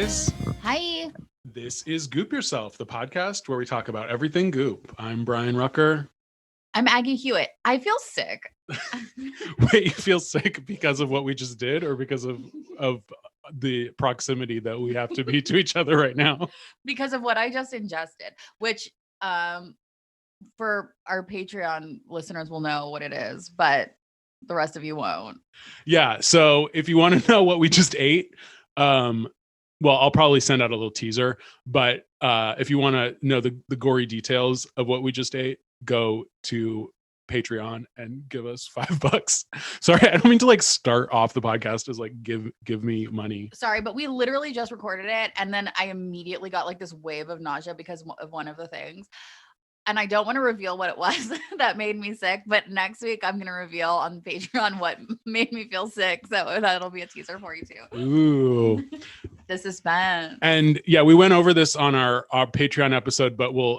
guys. Hi. This is Goop Yourself, the podcast where we talk about everything goop. I'm Brian Rucker. I'm Aggie Hewitt. I feel sick. Wait, you feel sick because of what we just did or because of the proximity that we have to be to each other right now? Because of what I just ingested, which for our Patreon listeners will know what it is, but the rest of you won't. Yeah, so if you want to know what we just ate, well, I'll probably send out a little teaser, but if you want to know the gory details of what we just ate, go to Patreon and give us $5. Sorry, I don't mean to like start off the podcast as like give me money. Sorry, but we literally just recorded it, and then I immediately got like this wave of nausea because of one of the things. And I don't want to reveal what it was that made me sick, but next week I'm going to reveal on Patreon what made me feel sick. So that'll be a teaser for you too. Ooh. The suspense. And yeah, we went over this on our Patreon episode, but we'll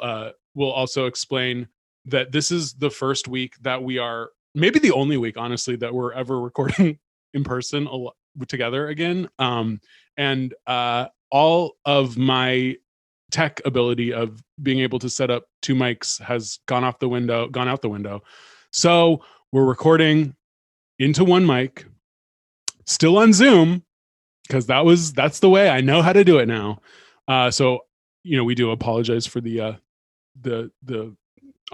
also explain that this is the first week that we are, maybe the only week, honestly, that we're ever recording in person together again. And all of my tech ability of being able to set up two mics has gone out the window. So we're recording into one mic, still on Zoom, because that's the way I know how to do it now. So we do apologize for the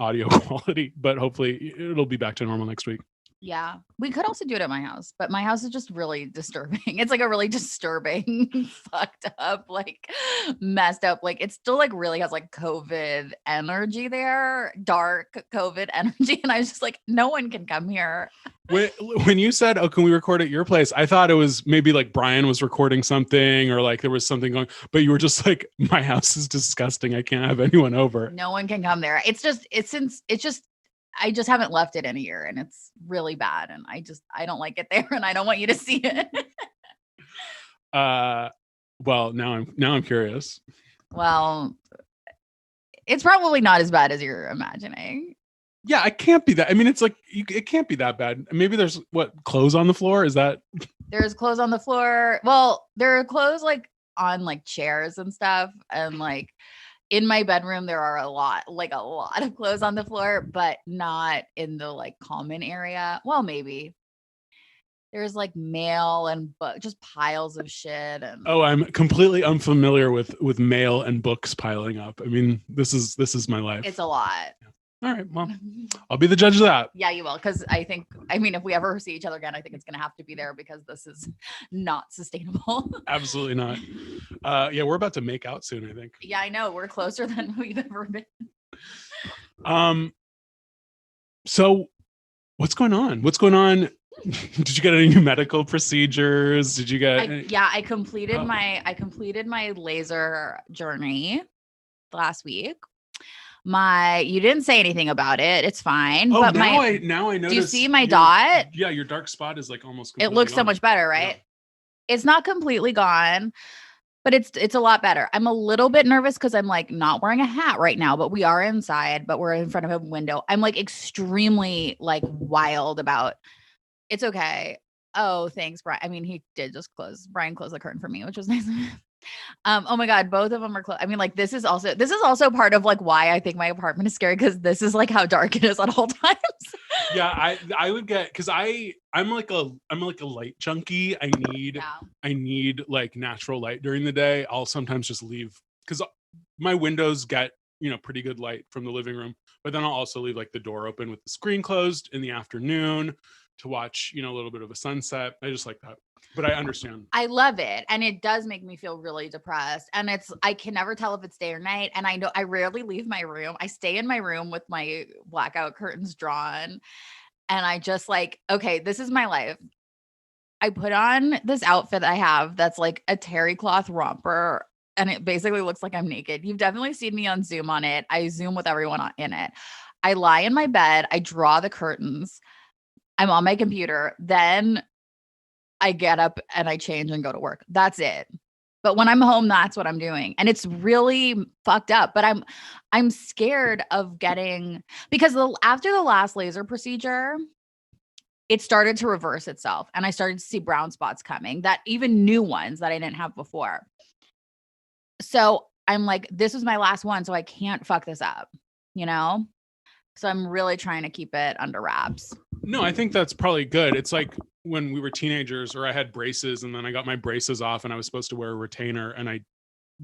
audio quality, but hopefully it'll be back to normal next week. Yeah, we could also do it at my house, but my house is just really disturbing. It's like a really disturbing, fucked up, like messed up. Like it still like really has like COVID energy there, dark COVID energy. And I was just like, no one can come here. When you said, "Oh, can we record at your place?" I thought it was maybe like Brian was recording something or like there was something going, but you were just like, "My house is disgusting. I can't have anyone over." No one can come there. I just haven't left it in a year and it's really bad. And I don't like it there and I don't want you to see it. Well, now I'm curious. Well, it's probably not as bad as you're imagining. Yeah, it can't be that. I mean, it's like, it can't be that bad. Maybe there's clothes on the floor? Is that? There's clothes on the floor. Well, there are clothes like on like chairs and stuff. And like, in my bedroom, there are a lot of clothes on the floor, but not in the like common area. Well, maybe there's like mail and book, just piles of shit. And oh, I'm completely unfamiliar with mail and books piling up. I mean, this is my life. It's a lot. Yeah. All right, well, I'll be the judge of that. Yeah, you will, because if we ever see each other again, I think it's gonna have to be there because this is not sustainable. Absolutely not. Yeah, we're about to make out soon, I think. Yeah, I know. We're closer than we've ever been. So what's going on? Did you get any new medical procedures? Did you get I completed my laser journey last week. You didn't say anything about it. It's fine. Oh, but now I noticed. Do you see my dot? Yeah, your dark spot is like almost. It looks so much better, right? Yeah. It's not completely gone, but it's a lot better. I'm a little bit nervous because I'm like not wearing a hat right now, but we are inside, but we're in front of a window. I'm like extremely like wild about. It's okay. Oh, thanks, Brian. I mean, he did just Brian closed the curtain for me, which was nice. Oh my God, both of them are close. I mean, like this is also part of like why I think my apartment is scary, because this is like how dark it is at all times. Yeah, I would get, because I'm like a light junkie. I need like natural light during the day. I'll sometimes just leave because my windows get pretty good light from the living room, but then I'll also leave like the door open with the screen closed in the afternoon to watch a little bit of a sunset. I just like that. But I understand. I love it. And it does make me feel really depressed. And I can never tell if it's day or night. And I know I rarely leave my room. I stay in my room with my blackout curtains drawn. And I just like, okay, this is my life. I put on this outfit I have that's like a terry cloth romper. And it basically looks like I'm naked. You've definitely seen me on Zoom on it. I Zoom with everyone in it. I lie in my bed. I draw the curtains. I'm on my computer. Then I get up and I change and go to work. That's it. But when I'm home, that's what I'm doing. And it's really fucked up. But I'm scared of because after the last laser procedure, it started to reverse itself. And I started to see brown spots coming, that even new ones that I didn't have before. So I'm like, this was my last one, so I can't fuck this up, you know? So I'm really trying to keep it under wraps. No, I think that's probably good. It's like when we were teenagers, or I had braces and then I got my braces off and I was supposed to wear a retainer, and I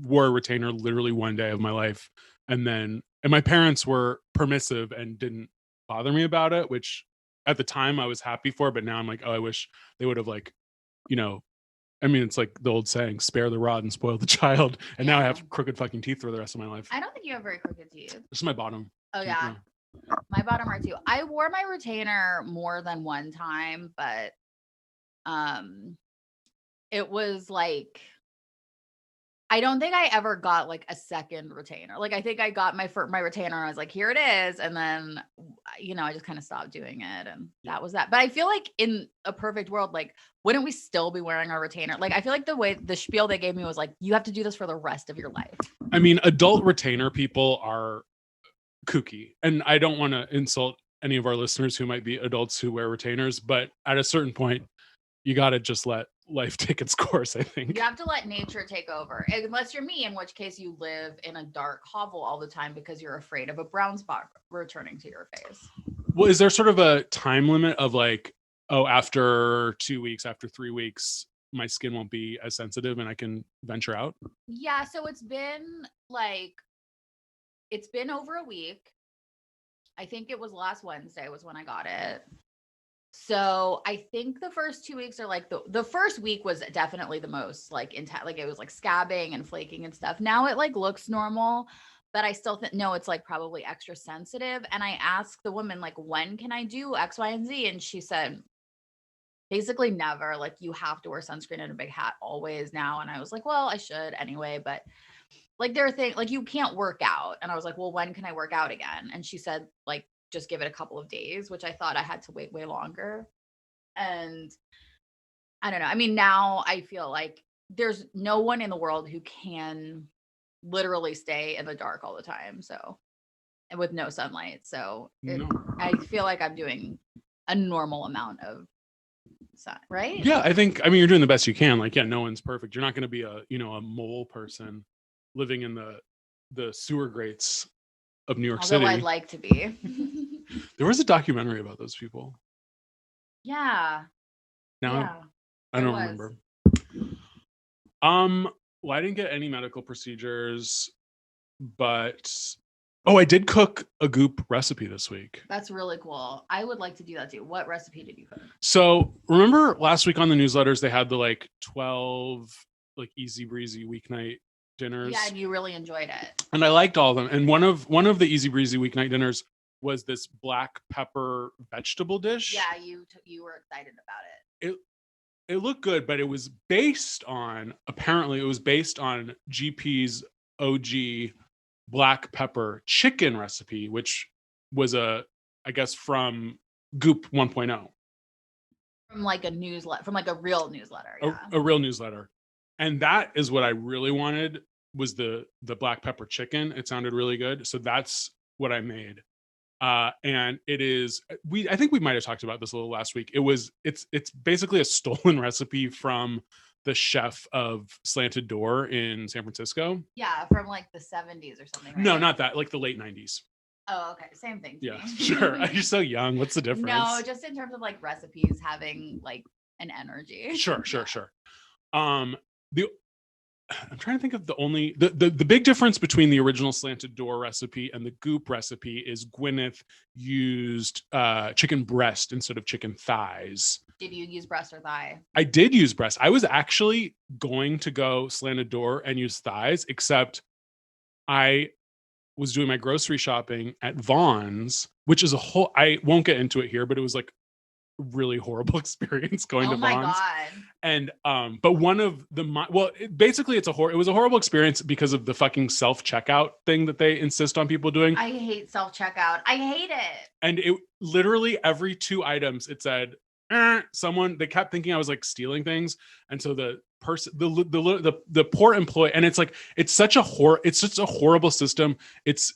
wore a retainer literally one day of my life. And my parents were permissive and didn't bother me about it, which at the time I was happy for, but now I'm like, oh, I wish they would have, like, you know, I mean, it's like the old saying, spare the rod and spoil the child. And now I have crooked fucking teeth for the rest of my life. I don't think you have very crooked teeth. This is my bottom. Oh, yeah. My bottom are too. I wore my retainer more than one time, but it was like, I don't think I ever got like a second retainer. Like, I think I got my retainer and I was like, here it is. And then, you know, I just kind of stopped doing it. And that was that. But I feel like in a perfect world, like, wouldn't we still be wearing our retainer? Like, I feel like the way the spiel they gave me was like, you have to do this for the rest of your life. I mean, adult retainer people are kooky. And I don't want to insult any of our listeners who might be adults who wear retainers, but at a certain point, you got to just let life take its course, I think. You have to let nature take over, unless you're me, in which case you live in a dark hovel all the time because you're afraid of a brown spot returning to your face. Well, is there sort of a time limit of like, oh, after 2 weeks, after 3 weeks, my skin won't be as sensitive and I can venture out? Yeah, so it's been over a week. I think it was last Wednesday was when I got it. So I think the first 2 weeks are like the first week was definitely the most like intense, like it was like scabbing and flaking and stuff. Now it like looks normal, but I still no, it's like probably extra sensitive. And I asked the woman, like, when can I do X, Y, and Z? And she said, basically never. Like, you have to wear sunscreen and a big hat always now. And I was like, well, I should anyway, but like there are things like you can't work out. And I was like, well, when can I work out again? And she said, like, just give it a couple of days, which I thought I had to wait way longer. And I don't know. I mean, now I feel like there's no one in the world who can literally stay in the dark all the time. So, and with no sunlight. So I feel like I'm doing a normal amount of sun, right? Yeah, I mean, you're doing the best you can. Like, yeah, no one's perfect. You're not going to be a mole person living in the sewer grates of New York City. I'd like to be. There was a documentary about those people. Yeah. Now I don't remember. Well, I didn't get any medical procedures, but I did cook a goop recipe this week. That's really cool. I would like to do that too. What recipe did you cook? So remember last week on the newsletters, they had the like 12 like easy breezy weeknight dinners. Yeah, and you really enjoyed it. And I liked all of them. And one of the easy breezy weeknight dinners was this black pepper vegetable dish. Yeah, you were excited about it. It looked good, but it was based on GP's OG black pepper chicken recipe, which was I guess from Goop 1.0. From like a newsletter, from like a real newsletter. Yeah. A real newsletter. And that is what I really wanted, was the black pepper chicken. It sounded really good. So that's what I made. And it is, I think we might've talked about this a little last week. It's basically a stolen recipe from the chef of Slanted Door in San Francisco. Yeah. From like the 70s or something. Right? No, not that, like the late 90s. Oh, okay. Same thing. Yeah, sure. You're so young. What's the difference? No, just in terms of like recipes having like an energy. Sure. I'm trying to think of the big difference between the original Slanted Door recipe and the Goop recipe is Gwyneth used chicken breast instead of chicken thighs. Did you use breast or thigh? I did use breast. I was actually going to go Slanted Door and use thighs, except was doing my grocery shopping at Vons, which is I won't get into it here, but it was like a really horrible experience going to Vons. Oh my God. And but one of it was a horrible experience because of the fucking self-checkout thing that they insist on people doing. I hate self-checkout. I hate it. And it literally every 2 items it said they kept thinking I was like stealing things, and so the person, the poor employee, and it's such a horrible system. It's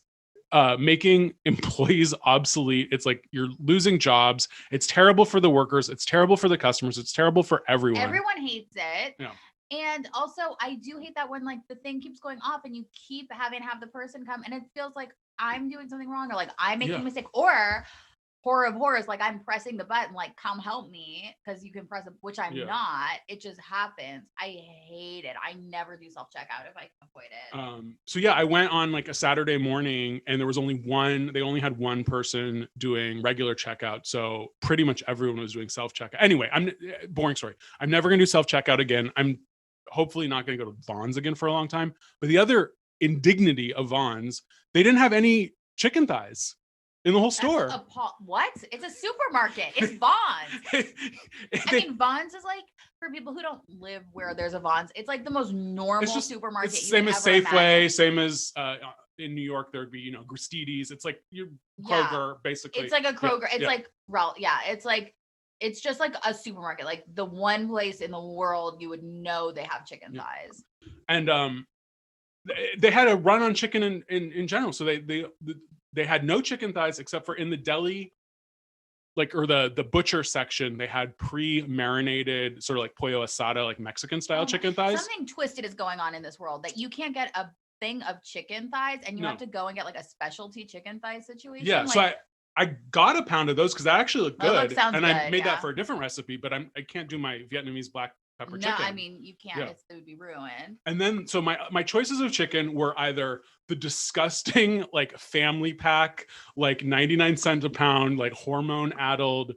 making employees obsolete. It's like you're losing jobs. It's terrible for the workers. It's terrible for the customers. It's terrible for everyone. Everyone hates it. Yeah. And also, I do hate that when like the thing keeps going off and you keep having to have the person come and it feels like I'm doing something wrong or like I'm making Yeah. a mistake or horror of horrors, like I'm pressing the button, like come help me because you can press it, which I'm Yeah. not. It just happens. I hate it. I never do self checkout if I can avoid it. So yeah, I went on like a Saturday morning and there was only one, they only had one person doing regular checkout. So pretty much everyone was doing self checkout. Anyway, boring story. I'm never going to do self checkout again. I'm hopefully not going to go to Vons again for a long time. But the other indignity of Vons, they didn't have any chicken thighs in the whole store. What? It's a supermarket. It's Vons. I mean, Vons is like for people who don't live where there's a Vons. It's like the most normal supermarket. It's you same could as ever Safeway, imagine. same as in New York there'd be Gristedes. It's like your Kroger basically. It's like a Kroger. It's like It's like it's just like a supermarket. Like the one place in the world you would know they have chicken thighs. And they had a run on chicken in general. So they had no chicken thighs except for in the deli, like, or the butcher section, they had pre-marinated sort of like pollo asada, like Mexican style chicken thighs. Something twisted is going on in this world that you can't get a thing of chicken thighs and you have to go and get like a specialty chicken thigh situation. Yeah. Like, so I got a pound of those because that actually looked good. And I made that for a different recipe, but I can't do my Vietnamese black pepper chicken. No, I mean, you can't. Yeah. It would be ruined. And then, so my choices of chicken were either the disgusting, like family pack, like 99 cents a pound, like hormone addled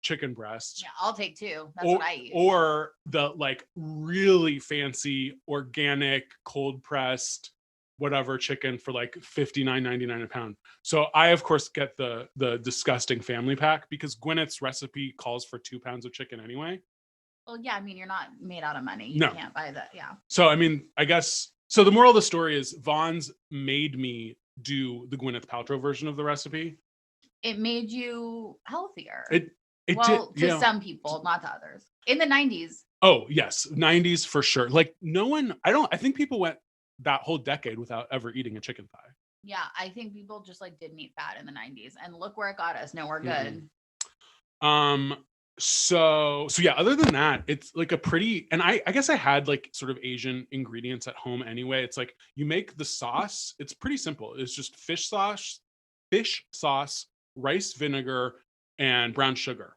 chicken breasts. Yeah, I'll take two. That's what I eat. Or the like really fancy organic cold pressed whatever chicken for like $59.99 a pound. So I of course get the disgusting family pack because Gwyneth's recipe calls for 2 pounds of chicken anyway. Well, yeah, I mean, you're not made out of money. You can't buy that. Yeah. So I mean, I guess so. The moral of the story is Vons made me do the Gwyneth Paltrow version of the recipe. It made you healthier. It did, to some people, not to others. In the 90s. Oh yes, 90s for sure. Like no one. I think people went that whole decade without ever eating a chicken thigh. Yeah, I think people just like didn't eat fat in the 90s, and look where it got us. No, we're good. So yeah, other than that, it's like a pretty, and I guess I had like sort of Asian ingredients at home anyway. It's like you make the sauce, it's pretty simple. It's just fish sauce, rice vinegar, and brown sugar.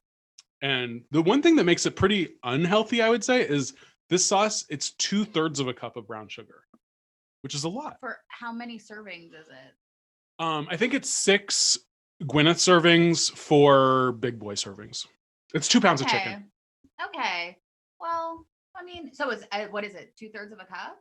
And the one thing that makes it pretty unhealthy, I would say, is this sauce, it's 2/3 of a cup of brown sugar, which is a lot. For how many servings is it? I think it's 6 Gwyneth servings for big boy servings. It's 2 pounds of chicken. Okay. Well, I mean, so it's what is it? 2/3 of a cup?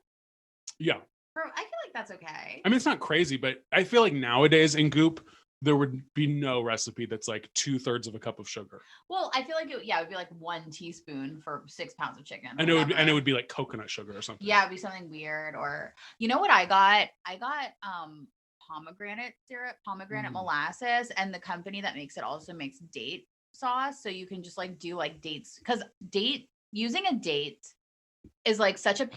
Yeah. I feel like that's okay. I mean, it's not crazy, but I feel like nowadays in Goop, there would be no recipe that's like 2/3 of a cup of sugar. Well, I feel like it would be like 1 teaspoon for 6 pounds of chicken. And it would be like coconut sugar or something. Yeah, it'd be something weird. Or you know what I got? I got pomegranate syrup, pomegranate molasses, and the company that makes it also makes date sauce. So you can just like do like dates, because using a date is like such a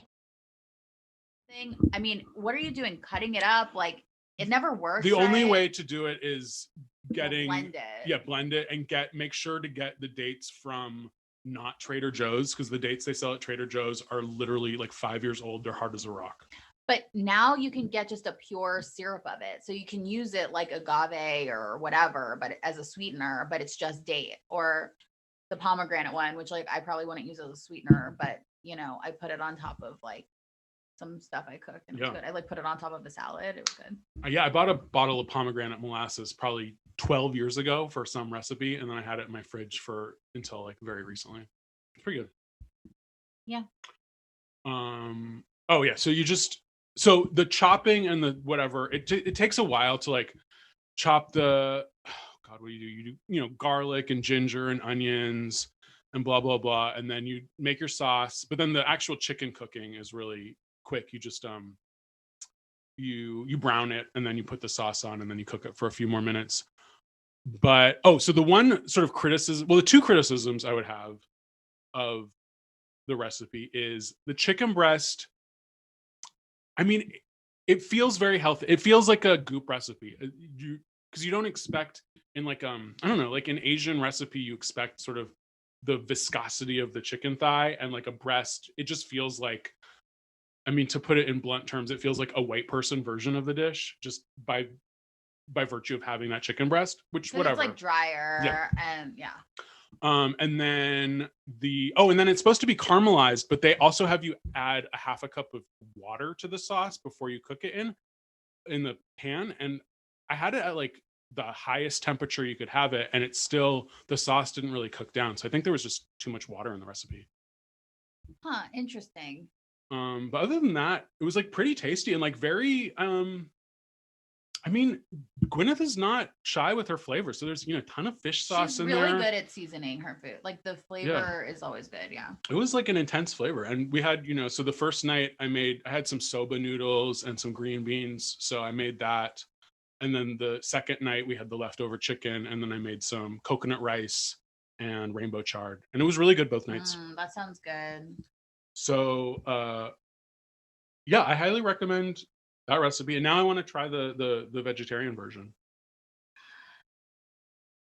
thing. I mean, what are you doing? Cutting it up? Like it never works. The only way to do it is blend it and make sure to get the dates from not Trader Joe's, because the dates they sell at Trader Joe's are literally like 5 years old. They're hard as a rock. But now you can get just a pure syrup of it. So you can use it like agave or whatever, but as a sweetener, but it's just date. Or the pomegranate one, which like I probably wouldn't use as a sweetener, but I put it on top of like some stuff I cooked and it was good. I like put it on top of a salad. It was good. Yeah, I bought a bottle of pomegranate molasses probably 12 years ago for some recipe, and then I had it in my fridge until like very recently. It's pretty good. Yeah. Oh yeah, so the chopping and the whatever, it takes a while to like chop the, what do? You do, garlic and ginger and onions and blah, blah, blah. And then you make your sauce, but then the actual chicken cooking is really quick. You just, you brown it and then you put the sauce on and then you cook it for a few more minutes. But, so the one sort of the 2 criticisms I would have of the recipe is the chicken breast. I mean, it feels very healthy. It feels like a Goop recipe. Because you don't expect in like I don't know, like an Asian recipe, you expect sort of the viscosity of the chicken thigh and like a breast. It just feels like, I mean, to put it in blunt terms, it feels like a white person version of the dish, just by virtue of having that chicken breast, which So whatever. it's like drier Yeah. and yeah. And then and then it's supposed to be caramelized, but they also have you add a half a cup of water to the sauce before you cook it in the pan. And I had it at like the highest temperature you could have it, and it's still, the sauce didn't really cook down. So I think there was just too much water in the recipe. Huh, interesting. But other than that, it was like pretty tasty and like very I mean, Gwyneth is not shy with her flavor. So there's, a ton of fish sauce She's in really there. good at seasoning her food. Like the flavor is always good. Yeah. It was like an intense flavor. And we had, so the first night I had some soba noodles and some green beans. So I made that. And then the second night we had the leftover chicken. And then I made some coconut rice and rainbow chard. And it was really good both nights. That sounds good. So, yeah, I highly recommend that recipe. And now I want to try the vegetarian version.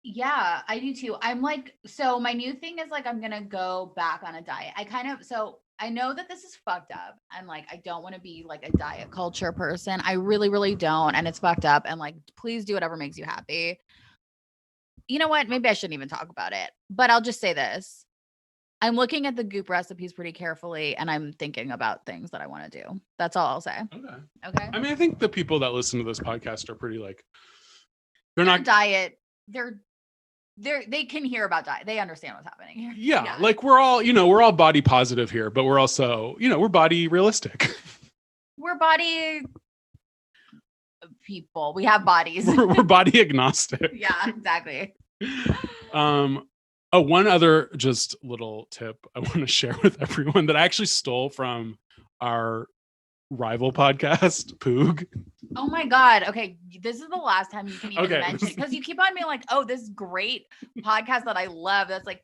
Yeah, I do too. I'm like, so my new thing is like, I'm going to go back on a diet. I know that this is fucked up and like, I don't want to be like a diet culture person. I really, really don't. And it's fucked up. And like, please do whatever makes you happy. You know what? Maybe I shouldn't even talk about it, but I'll just say this. I'm looking at the Goop recipes pretty carefully and I'm thinking about things that I want to do. That's all I'll say. Okay. I mean, I think the people that listen to this podcast are pretty like, they're not diet. They can hear about diet. They understand what's happening here. Yeah. Like we're all body positive here, but we're also, we're body realistic. We're body people. We have bodies. we're body agnostic. Yeah, exactly. One other just little tip I want to share with everyone that I actually stole from our rival podcast, Poog. Oh my God. Okay. This is the last time you can even mention it because you keep on being like, oh, this great podcast that I love. That's like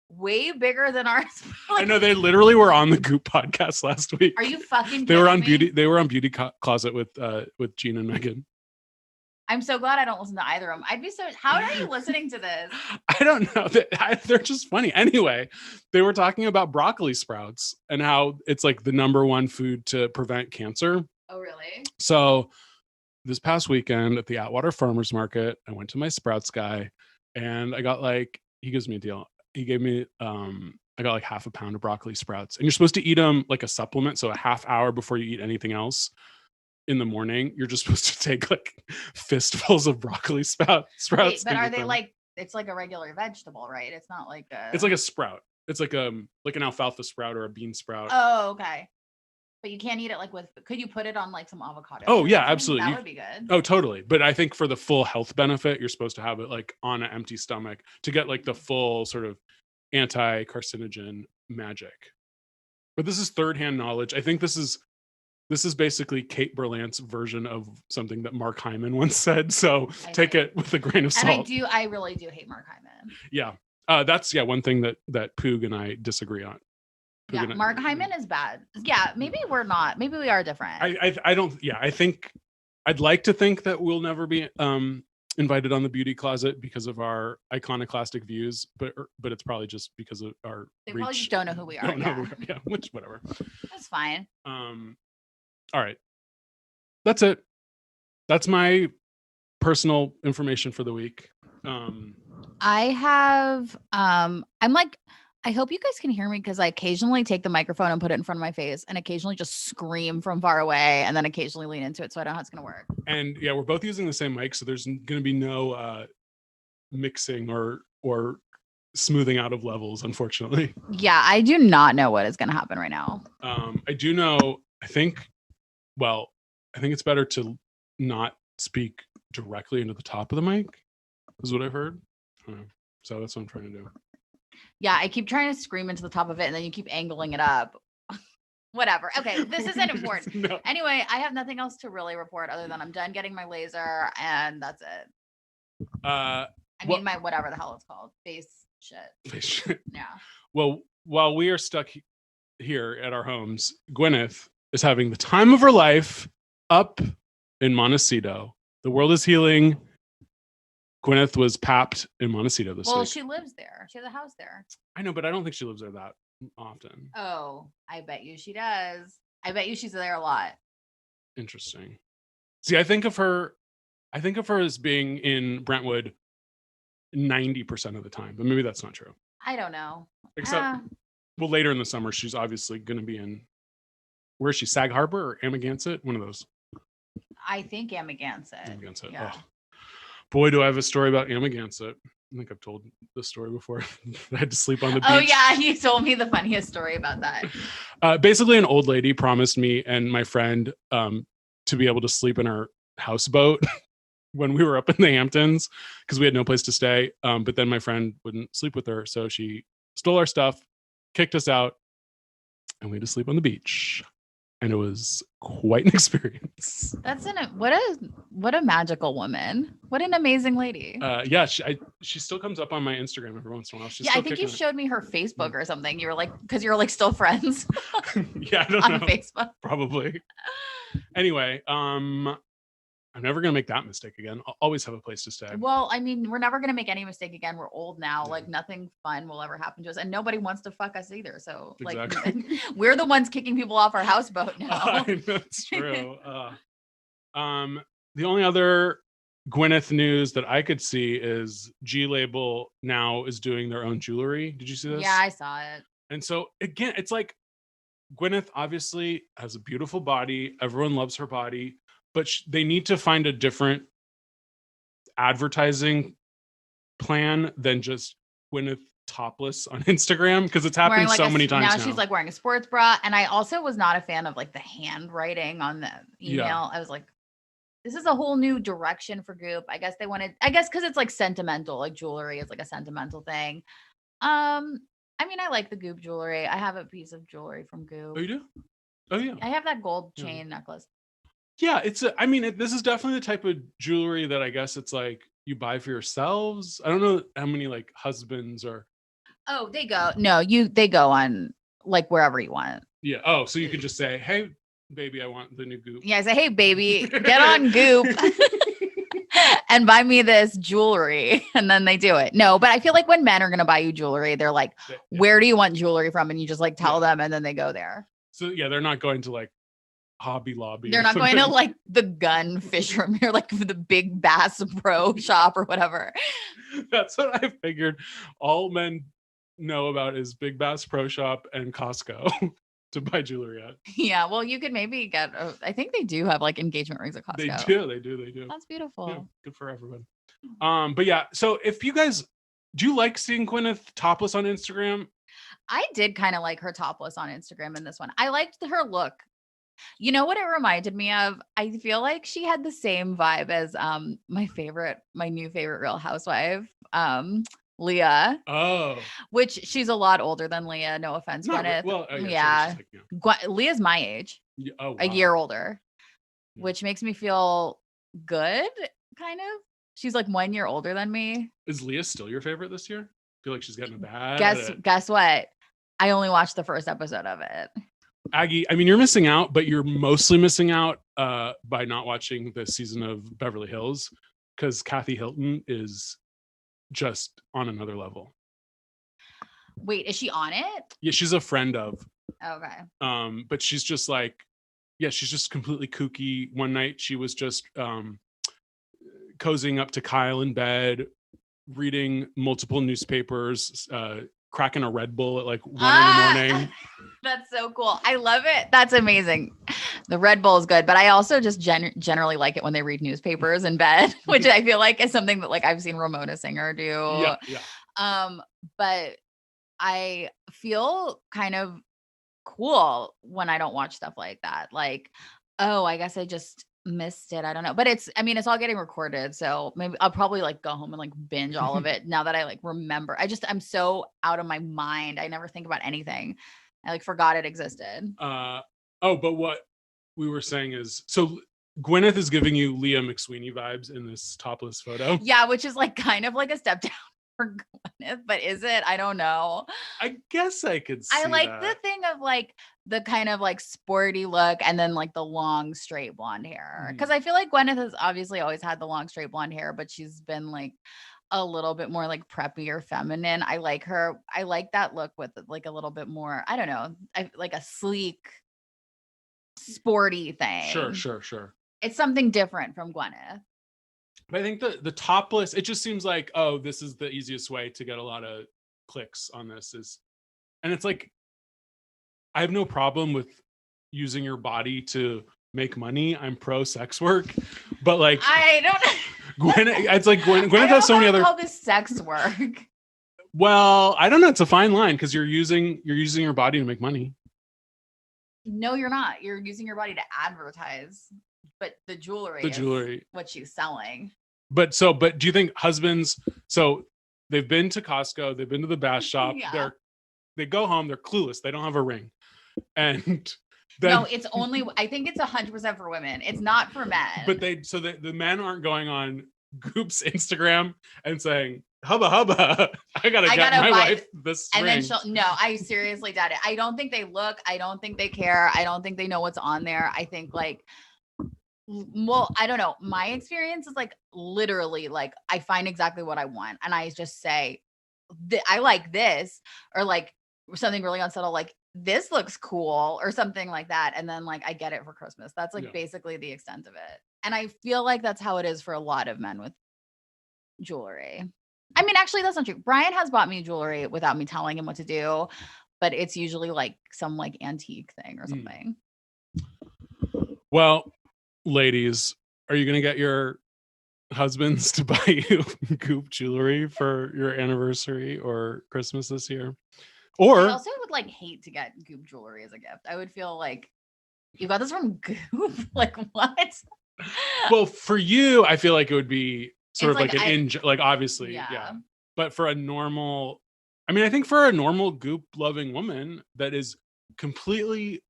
way bigger than ours. Like, I know they literally were on the Goop podcast last week. Are you fucking kidding They were on me? They were on Beauty Closet with Gina and Megan. I'm so glad I don't listen to either of them. I'd be so. How are you listening to this? I don't know. They're just funny. Anyway, they were talking about broccoli sprouts and how it's like the number one food to prevent cancer. Oh, really? So this past weekend at the Atwater Farmers Market, I went to my sprouts guy and I got he gives me a deal. He gave me, I got like half a pound of broccoli sprouts, and you're supposed to eat them like a supplement. So a half hour before you eat anything else in the morning, you're just supposed to take like fistfuls of broccoli sprouts. Wait, but are they like, it's like a regular vegetable, right? It's not like it's like a sprout. It's like an alfalfa sprout or a bean sprout. Oh, okay. But you can't eat it like could you put it on like some avocado? Oh yeah, absolutely. That would be good. Oh, totally. But I think for the full health benefit, you're supposed to have it like on an empty stomach to get like the full sort of anti-carcinogen magic. But this is third-hand knowledge. I think this is basically Kate Berlant's version of something that Mark Hyman once said. So take it with a grain of salt. And I really do hate Mark Hyman. Yeah. That's one thing that Poog and I disagree on. Yeah, Mark Hyman is bad. Yeah, maybe we're not. Maybe we are different. I don't. Yeah, I think I'd like to think that we'll never be invited on the Beauty Closet because of our iconoclastic views, but it's probably just because of our they reach. Probably just don't know who we are. Yeah, which whatever. That's fine. All right, that's it. That's my personal information for the week. I have I'm like, I hope you guys can hear me because I occasionally take the microphone and put it in front of my face and occasionally just scream from far away and then occasionally lean into it. So I don't know how it's going to work. And yeah, we're both using the same mic. So there's going to be no mixing or smoothing out of levels, unfortunately. Yeah, I do not know what is going to happen right now. I do know, I think it's better to not speak directly into the top of the mic is what I've heard. So that's what I'm trying to do. Yeah, I keep trying to scream into the top of it and then you keep angling it up. Whatever. Okay, this isn't important. No. Anyway, I have nothing else to really report other than I'm done getting my laser and that's it. I mean my whatever the hell it's called. Face shit. Yeah. Well, while we are stuck here at our homes, Gwyneth is having the time of her life up in Montecito. The world is healing. Gwyneth was papped in Montecito this Well, week. she lives there. She has a house there. I know, but I don't think she lives there that often. Oh, I bet you she does. I bet you she's there a lot. Interesting. See, I think of her as being in Brentwood 90% of the time, but maybe that's not true. I don't know. Except, well, later in the summer, she's obviously going to be in, where is she, Sag Harbor or Amagansett? One of those. I think Amagansett. Amagansett. Yeah. Oh. Boy, do I have a story about Amagansett. I think I've told this story before. I had to sleep on the beach. Oh, yeah. You told me the funniest story about that. Basically, an old lady promised me and my friend to be able to sleep in our houseboat when we were up in the Hamptons because we had no place to stay. But then my friend wouldn't sleep with her. So she stole our stuff, kicked us out, and we had to sleep on the beach. And it was quite an experience. That's what a magical woman. What an amazing lady. Yeah, she still comes up on my Instagram every once in a while. She's yeah, I think you showed me her Facebook or something. You were like, because you're like still friends. Yeah, I don't know. On Facebook. Probably. Anyway, I'm never gonna make that mistake again. I'll always have a place to stay. Well, I mean, we're never gonna make any mistake again. We're old now. Yeah. Like nothing fun will ever happen to us, and nobody wants to fuck us either. So Exactly. like, we're the ones kicking people off our houseboat now. That's true. The only other Gwyneth news that I could see is G Label now is doing their own jewelry. Did you see this? Yeah, I saw it. And so again, it's like Gwyneth obviously has a beautiful body. Everyone loves her body. But they need to find a different advertising plan than just Gwyneth topless on Instagram because it's happened so many times now. She's like wearing a sports bra, and I also was not a fan of like the handwriting on the email. Yeah. I was like, this is a whole new direction for Goop. I guess because it's like sentimental, like jewelry is like a sentimental thing. I mean, I like the Goop jewelry. I have a piece of jewelry from Goop. Oh, you do? Oh, yeah. I have that gold chain necklace. Yeah, this is definitely the type of jewelry that I guess it's like you buy for yourselves. I don't know how many like husbands or. Oh, they go on like wherever you want. Yeah. Oh, so you can just say, hey, baby, I want the new Goop. Yeah, I say, hey, baby, get on Goop and buy me this jewelry. And then they do it. No, but I feel like when men are going to buy you jewelry, they're like, where do you want jewelry from? And you just like tell them and then they go there. So yeah, they're not going to like Hobby Lobby. They're not going to like the Gun Fisherman or like the Big Bass Pro Shop or whatever. That's what I figured. All men know about is Big Bass Pro Shop and Costco to buy jewelry at. Yeah, well, you could maybe get. I think they do have like engagement rings at Costco. They do. That's beautiful. Yeah, good for everyone. But yeah, so if you guys do you like seeing Gwyneth topless on Instagram? I did kind of like her topless on Instagram in this one. I liked her look. You know what it reminded me of? I feel like she had the same vibe as my new favorite Real Housewife, Leah. Oh. Which she's a lot older than Leah, no offense, Gwyneth. Well, yeah. Leah's my age. Yeah, oh, wow. A year older. Yeah. Which makes me feel good, kind of. She's like 1 year older than me. Is Leah still your favorite this year? I feel like she's getting bad. Guess what? I only watched the first episode of it. Aggie, I mean, you're missing out, but you're mostly missing out by not watching the season of Beverly Hills because Kathy Hilton is just on another level. Wait, is she on it? Yeah, she's a friend of. Okay. But she's just like, yeah, she's just completely kooky. One night she was just cozying up to Kyle in bed, reading multiple newspapers, cracking a Red Bull at like 1 in the morning. That's so cool. I love it. That's amazing. The Red Bull is good, but I also just generally like it when they read newspapers in bed, which I feel like is something that like I've seen Ramona Singer do. Yeah. But I feel kind of cool when I don't watch stuff like that. Like, oh, I guess I just missed it. I don't know. But it's all getting recorded. So maybe I'll probably like go home and like binge all of it now that I like remember. I'm so out of my mind. I never think about anything. I like forgot it existed. But what we were saying is, so Gwyneth is giving you Leah McSweeney vibes in this topless photo. Yeah, which is like kind of like a step down for Gwyneth, but is it? I don't know. I guess I could see I like that. the thing of like the kind of like sporty look and then like the long straight blonde hair. Because I feel like Gwyneth has obviously always had the long straight blonde hair, but she's been like a little bit more like preppy or feminine. I like her. I like that look with like a little bit more, I don't know, like a sleek, sporty thing. Sure. It's something different from Gwyneth. But I think the topless, it just seems like, oh, this is the easiest way to get a lot of clicks on this is, and it's like, I have no problem with using your body to make money. I'm pro sex work, but like I don't Gwyneth, it's like Gwyneth has so many other. Call this sex work. Well, I don't know. It's a fine line because you're using your body to make money. No, you're not. You're using your body to advertise, but the jewelry is what she's selling. But do you think husbands? So they've been to Costco, they've been to the bath shop. Yeah. They go home, they're clueless. They don't have a ring, and then, no, it's only. I think it's 100% for women. It's not for men. But the men aren't going on Goop's Instagram and saying, "Hubba hubba, I gotta get my wife this and ring." Then no, I seriously doubt it. I don't think they look. I don't think they care. I don't think they know what's on there. I think like. Well, I don't know. My experience is like literally like I find exactly what I want and I just say I like this or like something really unsettled like this looks cool or something like that and then like I get it for Christmas. That's like basically the extent of it. And I feel like that's how it is for a lot of men with jewelry. I mean, actually that's not true. Brian has bought me jewelry without me telling him what to do, but it's usually like some like antique thing or something. Well, ladies, are you going to get your husbands to buy you Goop jewelry for your anniversary or Christmas this year? Or I also would like hate to get Goop jewelry as a gift. I would feel like you got this from Goop. Like what? Well, for you, I feel like it would be sort of like like obviously, yeah. But for a normal, I mean, I think for a normal Goop loving woman that is completely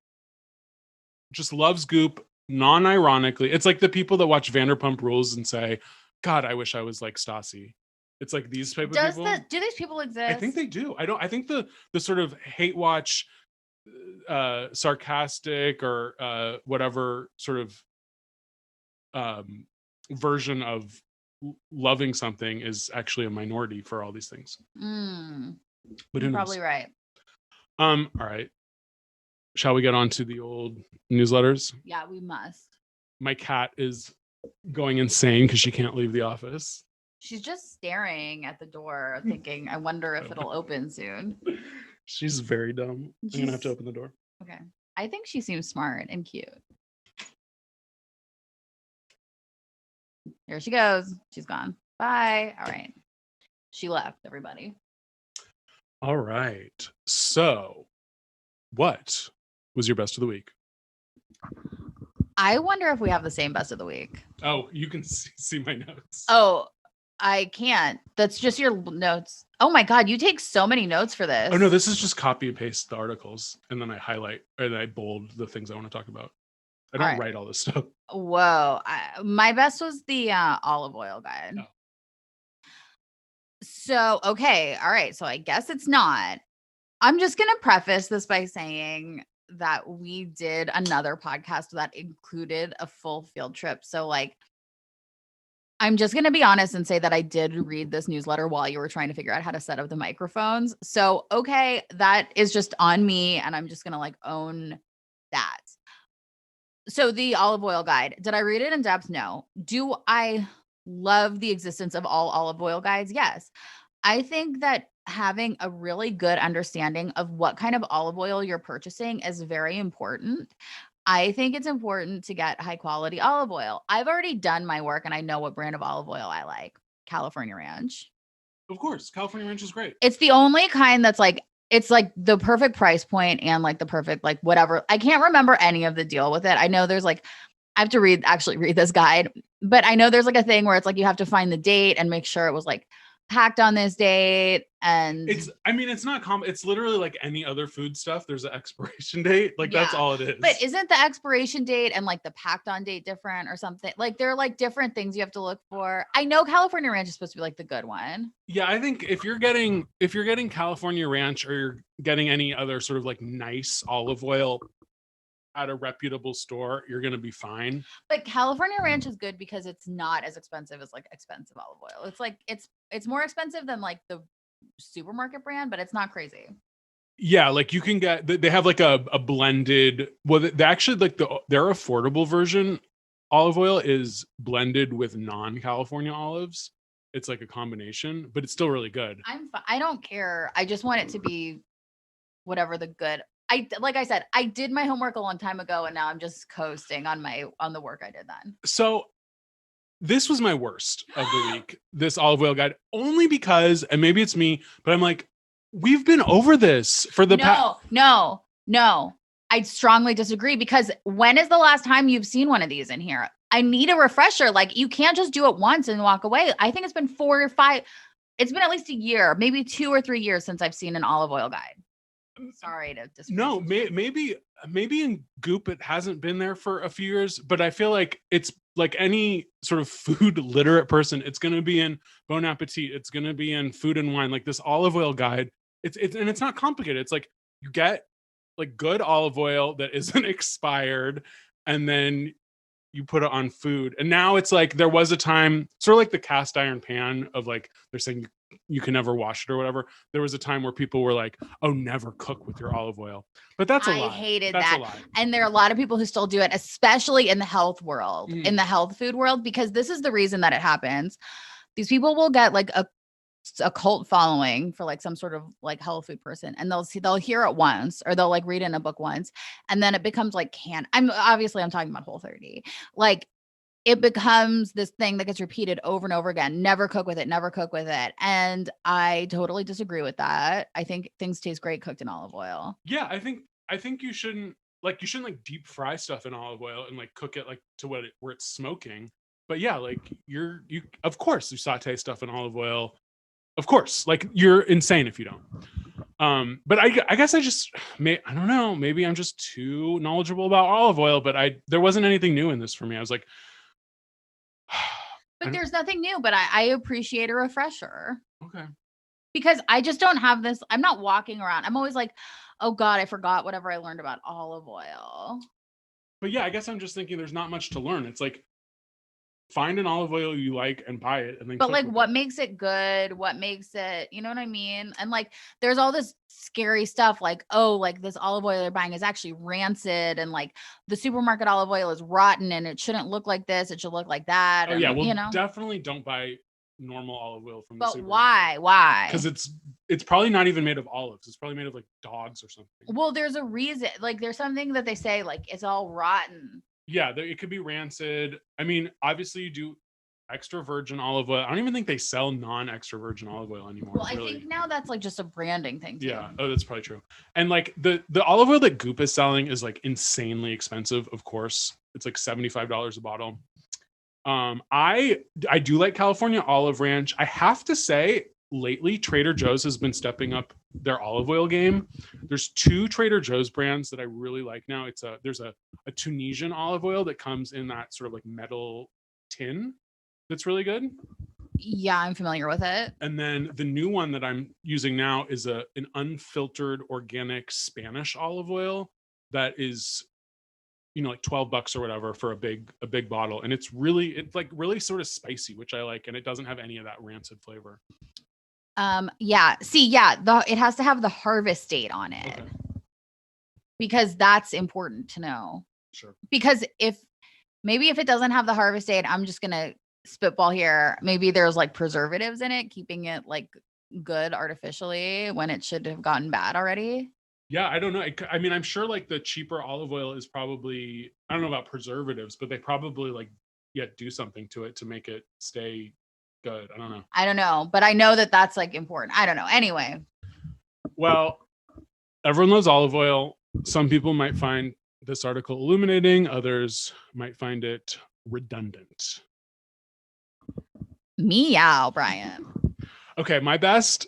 just loves Goop non-ironically, it's like the people that watch Vanderpump Rules and say, God, I wish I was like Stassi. It's like these type of people. Do these people exist? I think they do. I think the sort of hate watch sarcastic or whatever sort of version of loving something is actually a minority for all these things. But you're probably right. All right. Shall we get on to the old newsletters? Yeah, we must. My cat is going insane because she can't leave the office. She's just staring at the door thinking, I wonder if it'll open soon. She's very dumb. I'm going to have to open the door. Okay. I think she seems smart and cute. Here she goes. She's gone. Bye. All right. She left, everybody. All right. So, what was your best of the week? I wonder if we have the same best of the week. Oh, you can see my notes. Oh, I can't. That's just your notes. Oh my God, you take so many notes for this. Oh no, this is just copy and paste the articles and then I highlight and I bold the things I want to talk about. I don't write all this stuff. Whoa. My best was the olive oil guide. Oh. So, okay. All right. So I guess it's not. I'm just going to preface this by saying that we did another podcast that included a full field trip. So like, I'm just going to be honest and say that I did read this newsletter while you were trying to figure out how to set up the microphones. So, okay, that is just on me. And I'm just going to like own that. So the olive oil guide, did I read it in depth? No. Do I love the existence of all olive oil guides? Yes. I think that having a really good understanding of what kind of olive oil you're purchasing is very important. I think it's important to get high quality olive oil. I've already done my work and I know what brand of olive oil I like. California Ranch. Of course. California Ranch is great. It's the only kind that's like, it's like the perfect price point and like the perfect, like whatever. I can't remember any of the deal with it. I know there's like, I have to actually read this guide, but I know there's like a thing where it's like, you have to find the date and make sure it was like packed on this date, and it's not common. It's literally like any other food stuff. There's an expiration date. Like that's Yeah. all it is. But isn't the expiration date and like the packed on date different or something? Like there are like different things you have to look for. I know California Ranch is supposed to be like the good one. Yeah, I think if you're getting California Ranch or you're getting any other sort of like nice olive oil at a reputable store, you're gonna be fine. But California Ranch is good because it's not as expensive as like expensive olive oil. It's like it's more expensive than like the supermarket brand, but it's not crazy. Yeah, like you can get they have like a blended, well they actually like their affordable version olive oil is blended with non-California olives. It's like a combination, but it's still really good. I don't care. I just want it to be whatever the good. Like I said, I did my homework a long time ago, and now I'm just coasting on the work I did then. So this was my worst of the week, this olive oil guide, only because, and maybe it's me, but I'm like, we've been over this for the past. No. I strongly disagree, because when is the last time you've seen one of these in here? I need a refresher. Like, you can't just do it once and walk away. I think it's been 4 or 5. It's been at least a year, maybe 2 or 3 years since I've seen an olive oil guide. Sorry to disagree. No, maybe in Goop it hasn't been there for a few years, but I feel like it's like any sort of food literate person. It's going to be in Bon Appetit. It's going to be in Food and Wine. Like this olive oil guide. It's not complicated. It's like you get like good olive oil that isn't expired, and then you put it on food. And now it's like, there was a time, sort of like the cast iron pan of like, they're saying you can never wash it or whatever. There was a time where people were like, oh, never cook with your olive oil. But that's a lie. I hated that's that. A lie. And there are a lot of people who still do it, especially in the health world, in the health food world, because this is the reason that it happens. These people will get like a cult following for like some sort of like health food person, and they'll hear it once, or they'll like read in a book once, and then it becomes like I'm talking about Whole30. Like, it becomes this thing that gets repeated over and over again. Never cook with it. And I totally disagree with that. I think things taste great cooked in olive oil. Yeah, I think you shouldn't like deep fry stuff in olive oil and like cook it like to where it's smoking. But yeah, like you of course you saute stuff in olive oil. Of course, like you're insane if you don't. But I guess I don't know, maybe I'm just too knowledgeable about olive oil, but there wasn't anything new in this for me. I was like, but there's nothing new, but I appreciate a refresher. Okay. Because I just don't have this. I'm not walking around. I'm always like, oh God, I forgot whatever I learned about olive oil. But yeah, I guess I'm just thinking there's not much to learn. It's like, find an olive oil you like and buy it, and then. But like, what makes it good? What makes it, you know what I mean? And like, there's all this scary stuff like, oh, like this olive oil you're buying is actually rancid, and like the supermarket olive oil is rotten, and it shouldn't look like this. It should look like that. Oh yeah, well, you know, definitely don't buy normal olive oil from the supermarket. But why? Because it's probably not even made of olives. It's probably made of like dogs or something. Well, there's a reason. Like, there's something that they say like it's all rotten. Yeah, it could be rancid. I mean, obviously you do extra virgin olive oil. I don't even think they sell non-extra virgin olive oil anymore. Well, really. I think now that's like just a branding thing too. Yeah. Oh, that's probably true. And like the olive oil that Goop is selling is like insanely expensive. Of course, it's like $75 a bottle. I do like California Olive Ranch. I have to say, lately Trader Joe's has been stepping up their olive oil game. There's 2 Trader Joe's brands that I really like now. There's a Tunisian olive oil that comes in that sort of like metal tin that's really good. Yeah, I'm familiar with it. And then the new one that I'm using now is an unfiltered organic Spanish olive oil that is, like $12 or whatever for a big bottle, and it's like really sort of spicy, which I like, and it doesn't have any of that rancid flavor. Yeah. See, yeah, it has to have the harvest date on it. Okay. Because that's important to know. Sure. Because if it doesn't have the harvest date, I'm just gonna spitball here. Maybe there's like preservatives in it, keeping it like good artificially when it should have gotten bad already. Yeah, I don't know. I mean, I'm sure like the cheaper olive oil is probably, I don't know about preservatives, but they probably like do something to it to make it stay good. I don't know, but I know that that's like important. I don't know. Anyway. Well, everyone loves olive oil. Some people might find this article illuminating. Others might find it redundant. Meow, Brian. Okay, my best,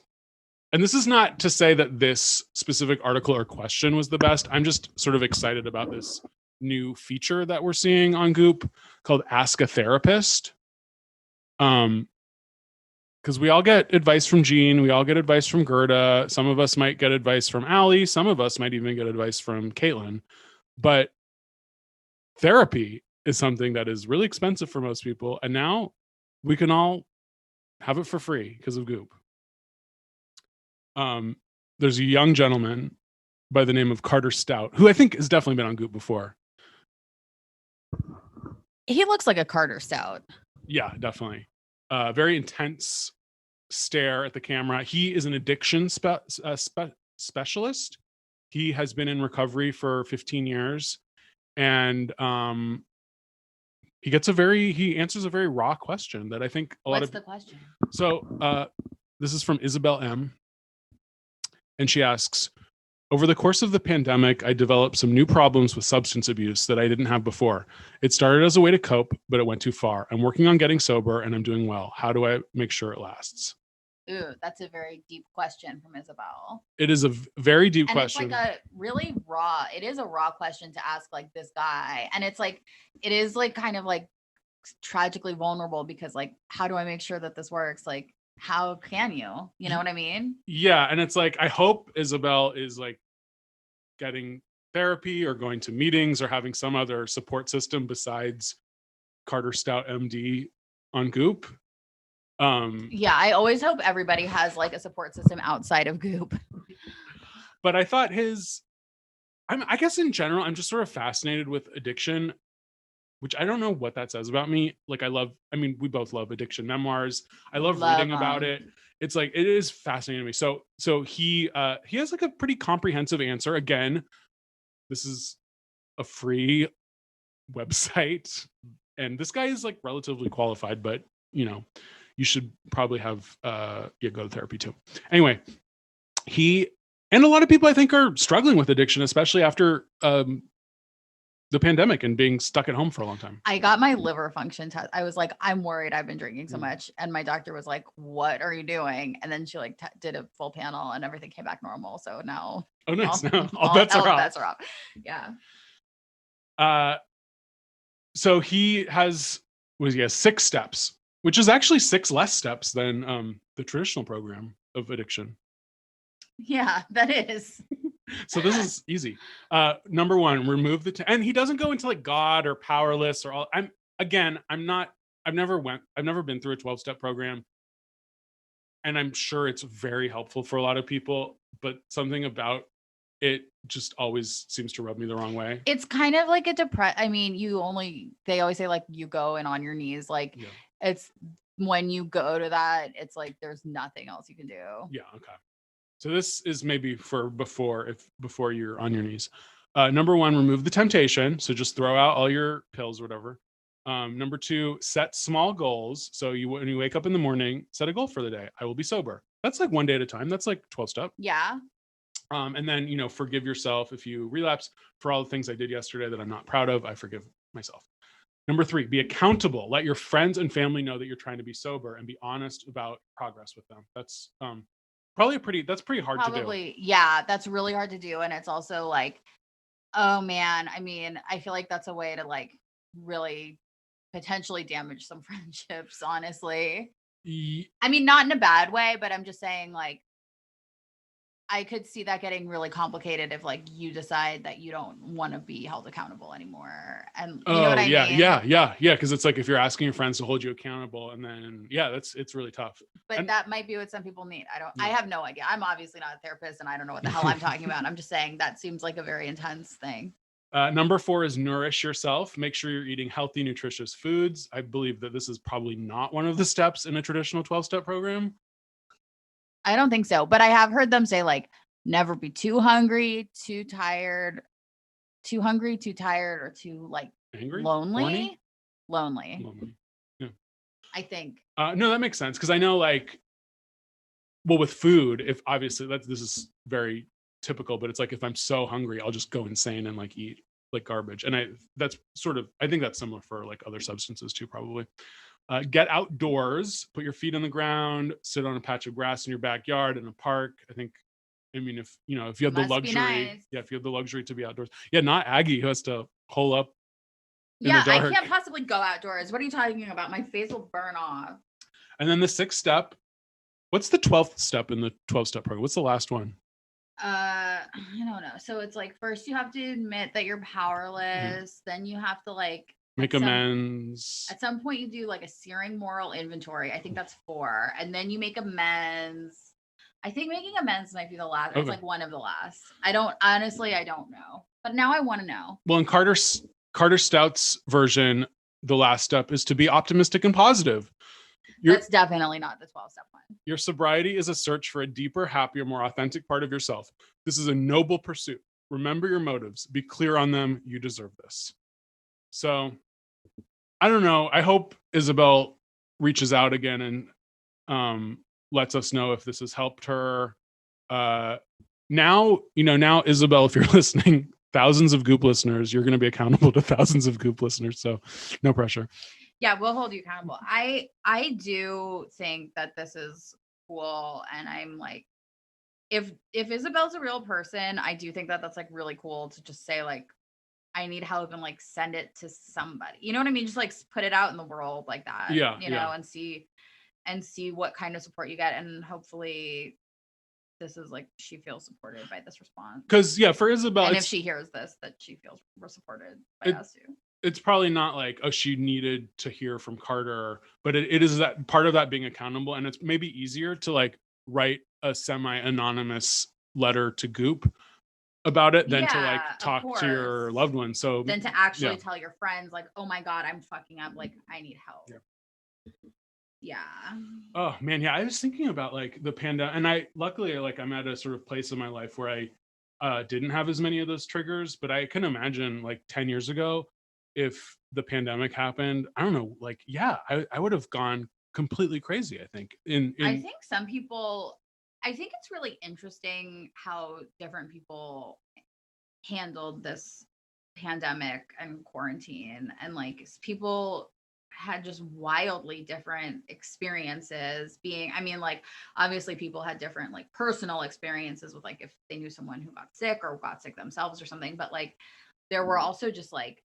and this is not to say that this specific article or question was the best. I'm just sort of excited about this new feature that we're seeing on Goop called Ask a Therapist. Because we all get advice from Jean, we all get advice from Gerda. Some of us might get advice from Allie. Some of us might even get advice from Caitlin. But therapy is something that is really expensive for most people, and now we can all have it for free because of Goop. There's a young gentleman by the name of Carter Stout, who I think has definitely been on Goop before. He looks like a Carter Stout. Yeah, definitely. Very intense stare at the camera. He is an addiction specialist. He has been in recovery for 15 years, and he answers a very raw question that I think What's the question? So this is from Isabel M. And she asks, over the course of the pandemic, I developed some new problems with substance abuse that I didn't have before. It started as a way to cope, but it went too far. I'm working on getting sober and I'm doing well. How do I make sure it lasts? Ooh, that's a very deep question from Isabel. It is a very deep and question. It's like a really raw, it is a raw question to ask like this guy. And it's like, it is like kind of like tragically vulnerable because like, how do I make sure that this works? Like, how can you know what I mean? Yeah. And it's like, I hope Isabel is like getting therapy or going to meetings or having some other support system besides Carter Stout MD on Goop. Yeah, I always hope everybody has like a support system outside of Goop. But I thought I guess in general, I'm just sort of fascinated with addiction, which I don't know what that says about me. Like we both love addiction memoirs. I love reading about it. It's like, it is fascinating to me. So he has like a pretty comprehensive answer. Again, this is a free website and this guy is like relatively qualified, but you should probably have go to therapy too. Anyway, and a lot of people I think are struggling with addiction, especially after the pandemic and being stuck at home for a long time. I got my liver function test. I was like, I'm worried I've been drinking so much. And my doctor was like, what are you doing? And then she like did a full panel and everything came back normal. So now. Oh, nice. Now all bets are off. Yeah. So he has 6 steps, which is actually 6 less steps than the traditional program of addiction. Yeah, that is. So this is easy. Number 1, remove and he doesn't go into like God or powerless or all. I've never been through a 12-step program. And I'm sure it's very helpful for a lot of people, but something about it just always seems to rub me the wrong way. It's kind of like they always say like you go and on your knees, like it's when you go to that, it's like there's nothing else you can do. Yeah, okay. So this is maybe for before you're on your knees. Number 1, remove the temptation. So just throw out all your pills or whatever. Number 2, set small goals. So when you wake up in the morning, set a goal for the day. I will be sober. That's like 1 day at a time. That's like 12 step. Yeah. And then, forgive yourself if you relapse. For all the things I did yesterday that I'm not proud of, I forgive myself. Number 3, be accountable. Let your friends and family know that you're trying to be sober and be honest about progress with them. That's that's pretty hard to do. Yeah, that's really hard to do. And it's also like, oh man, I mean, I feel like that's a way to like really potentially damage some friendships, honestly. I mean, not in a bad way, but I'm just saying like, I could see that getting really complicated if like you decide that you don't want to be held accountable anymore. And you know what I mean? Yeah. Because it's like if you're asking your friends to hold you accountable and then it's really tough. But that might be what some people need. I have no idea. I'm obviously not a therapist and I don't know what the hell I'm talking about. I'm just saying that seems like a very intense thing. Number 4 is nourish yourself. Make sure you're eating healthy, nutritious foods. I believe that this is probably not one of the steps in a traditional 12-step program. I don't think so, but I have heard them say like never be too hungry, too tired, or too like angry, lonely. Yeah. I think. No, that makes sense because I know like, well, with food, if obviously this is very typical, but it's like if I'm so hungry, I'll just go insane and like eat like garbage, and I think that's similar for like other substances too, probably. Get outdoors, put your feet on the ground, sit on a patch of grass in your backyard in a park. I mean, if you know, if you have the Must be luxury, nice. yeah, if you have the luxury to be outdoors, yeah, not Aggie who has to hole up in the Yeah, I dark. can't possibly go outdoors. What are you talking about? My face will burn off. And then the 6th step. What's the 12th step in the 12-step program? What's the last one? I don't know. So it's like first you have to admit that you're powerless. Then you have to like Make amends. At some point you do like a searing moral inventory. I think that's 4. And then you make amends. I think making amends might be the last. It's like one of the last. I don't know. But now I want to know. Well, in Carter Stout's version, the last step is to be optimistic and positive. That's definitely not the 12-step one. Your sobriety is a search for a deeper, happier, more authentic part of yourself. This is a noble pursuit. Remember your motives. Be clear on them. You deserve this. So, I don't know. I hope Isabel reaches out again and lets us know if this has helped her. Now, Isabel, if you're listening, thousands of Goop listeners, you're going to be accountable to thousands of Goop listeners. So, no pressure. Yeah, we'll hold you accountable. I do think that this is cool, and I'm like, if Isabel's a real person, I do think that that's like really cool to just say like, I need help and like send it to somebody. You know what I mean? Just like put it out in the world like that. Yeah. You know, and see what kind of support you get, and hopefully this is like she feels supported by this response. Because for Isabel, and if she hears this, that she feels supported by us too. It's probably not like, oh, she needed to hear from Carter, but it is that part of that being accountable. And it's maybe easier to like write a semi-anonymous letter to Goop about it than to like talk to your loved one. So then to actually tell your friends like, oh my God, I'm fucking up. Like I need help. Yeah. Oh man. Yeah. I was thinking about like the pandemic, and luckily I'm at a sort of place in my life where I didn't have as many of those triggers, but I can imagine like 10 years ago, if the pandemic happened, I don't know, like, I would have gone completely crazy. I think I think some people, I think it's really interesting how different people handled this pandemic and quarantine, and like people had just wildly different experiences like obviously people had different like personal experiences with like if they knew someone who got sick or got sick themselves or something, but like there were also just like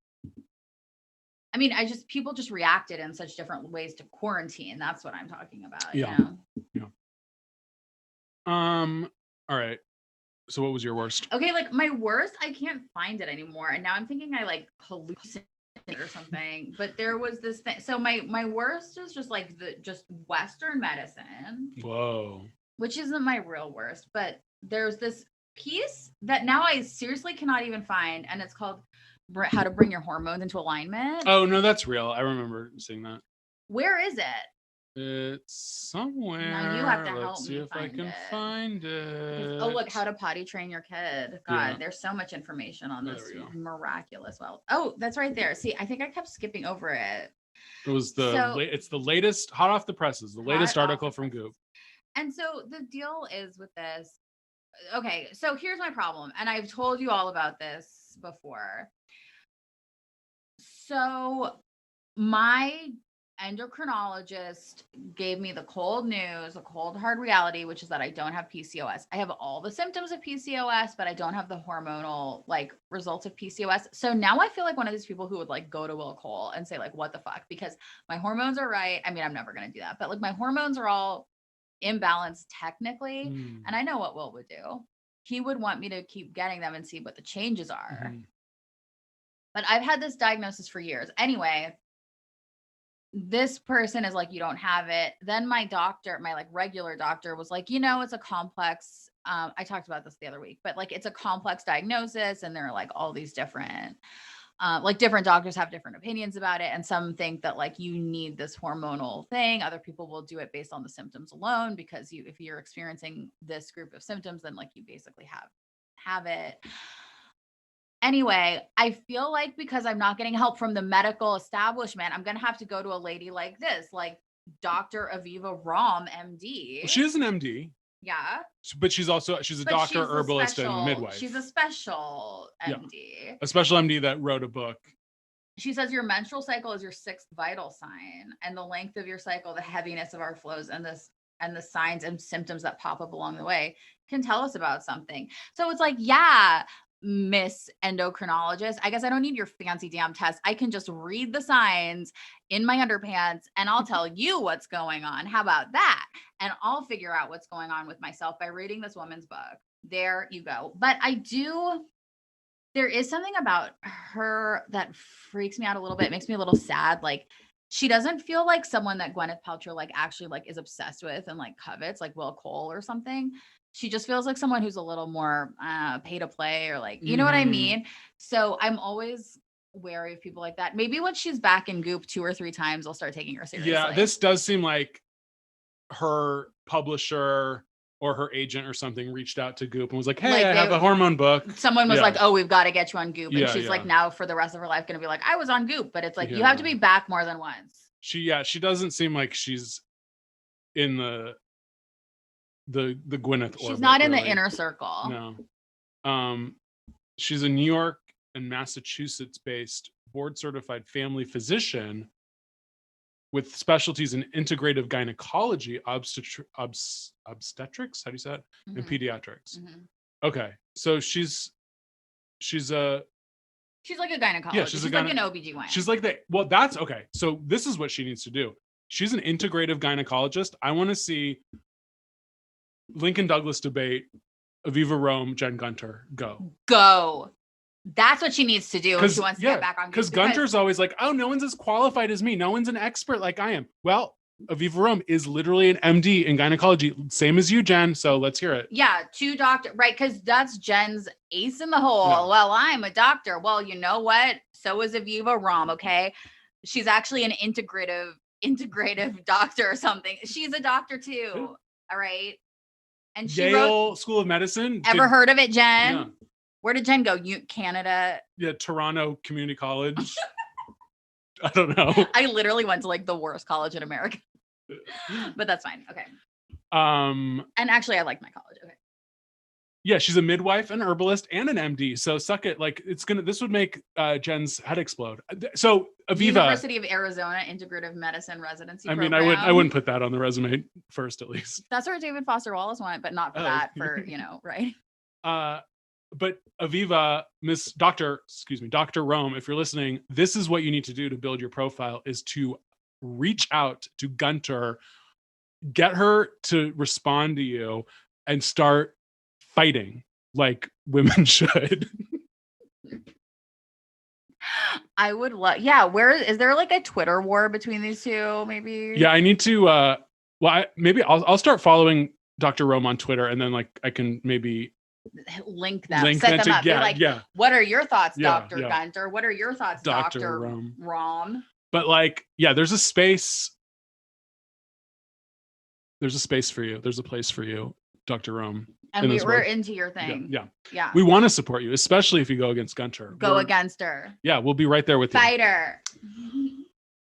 people just reacted in such different ways to quarantine. That's what I'm talking about. Yeah. All right. So what was your worst? Okay, like my worst, I can't find it anymore. And now I'm thinking I like hallucinated or something. But there was this thing. So my worst is just like just Western medicine. Whoa. Which isn't my real worst, but there's this piece that now I seriously cannot even find, and it's called How to Bring Your Hormones into Alignment. Oh no, that's real. I remember seeing that. Where is it? It's somewhere. Now you have to help Let's see me if I can find it. Oh, look, how to potty train your kid. God, there's so much information on this miraculous wealth. Oh, that's right there. See, I think I kept skipping over it. It was it's the latest, hot off the presses, the latest article from Goop. And so the deal is with this. Okay, so here's my problem, and I've told you all about this before. So my endocrinologist gave me the cold news, the cold hard reality, which is that I don't have PCOS. I have all the symptoms of PCOS, but I don't have the hormonal like results of PCOS. So now I feel like one of these people who would like go to Will Cole and say like, what the fuck? Because my hormones are right. I mean, I'm never going to do that, but like my hormones are all imbalanced technically. And I know what Will would do. He would want me to keep getting them and see what the changes are. But I've had this diagnosis for years. Anyway, this person is like, you don't have it. Then my doctor, my like regular doctor was like, it's a complex, I talked about this the other week, but like, it's a complex diagnosis. And there are like all these different, like different doctors have different opinions about it. And some think that like, you need this hormonal thing. Other people will do it based on the symptoms alone, because if you're experiencing this group of symptoms, then like you basically have it. Anyway, I feel like because I'm not getting help from the medical establishment, I'm going to have to go to a lady like this, like Dr. Aviva Ram, MD. Well, she is an MD. Yeah. But she's a doctor, herbalist, and midwife. She's a special MD. Yeah. A special MD that wrote a book She says your menstrual cycle is your sixth vital sign, and the length of your cycle, the heaviness of our flows, and the signs and symptoms that pop up along the way can tell us about something. So it's like, yeah, Miss Endocrinologist, I guess I don't need your fancy damn test. I can just read the signs in my underpants and I'll tell you what's going on. How about that? And I'll figure out what's going on with myself by reading this woman's book. There you go. But there is something about her that freaks me out a little bit, makes me a little sad. Like, she doesn't feel like someone that Gwyneth Paltrow like actually like is obsessed with and like covets, like Will Cole or something. She just feels like someone who's a little more pay to play, or like, you know what I mean? So I'm always wary of people like that. Maybe when she's back in Goop 2 or 3 times, I'll start taking her seriously. Yeah, this does seem like her publisher or her agent or something reached out to Goop and was like, hey, Like, I have a hormone book. Someone was Yeah. like, oh, we've got to get you on Goop. And Yeah, she's yeah. like, now for the rest of her life, going to be like, I was on Goop. But it's like, you Yeah. have to be back more than once. She doesn't seem like she's in the Gwyneth orbit. She's not in the really. inner circle. No. She's a New York and Massachusetts based board certified family physician with specialties in integrative gynecology, obstetrics, how do you say that? And pediatrics. Okay. So she's like a gynecologist. Yeah, she's like an OBGYN. She's like that's okay. So this is what she needs to do. She's an integrative gynecologist. I want to see Lincoln Douglas debate, Aviva Rome, Jen Gunter, go. That's what she needs to do if she wants to get back on. Because Gunter's always like, oh, no one's as qualified as me. No one's an expert like I am. Well, Aviva Rome is literally an MD in gynecology, same as you, Jen. So let's hear it. Yeah, 2 doctors, right? Because that's Jen's ace in the hole. Yeah. Well, I'm a doctor. Well, you know what? So is Aviva Rome. Okay, she's actually an integrative doctor or something. She's a doctor too. Yeah. All right. And she Yale School of Medicine. Ever heard of it, Jen? Yeah. Where did Jen go? Canada? Yeah, Toronto Community College. I don't know. I literally went to like the worst college in America. But that's fine. Okay. And actually I like my college. Okay. Yeah, she's a midwife, an herbalist, and an MD. So suck it. Like this would make Jen's head explode. So Aviva, University of Arizona Integrative Medicine Residency program. I wouldn't put that on the resume first, at least. That's where David Foster Wallace went, but not for that, for, right. But Aviva, Dr. Rome, if you're listening, this is what you need to do to build your profile, is to reach out to Gunter, get her to respond to you, and start fighting like women should. I would love, where is there like a Twitter war between these two? Maybe. Yeah, I need to, maybe I'll start following Dr. Rome on Twitter, and then like I can maybe link them, set them up. Yeah, like, yeah. What are your thoughts, Dr. Gunter? What are your thoughts, Dr. Rome? But like, yeah, there's a space. There's a space for you. There's a place for you, Dr. Rome. And we're into your thing. Yeah. We want to support you, especially if you go against Gunter. Against her. Yeah, we'll be right there with Fight her.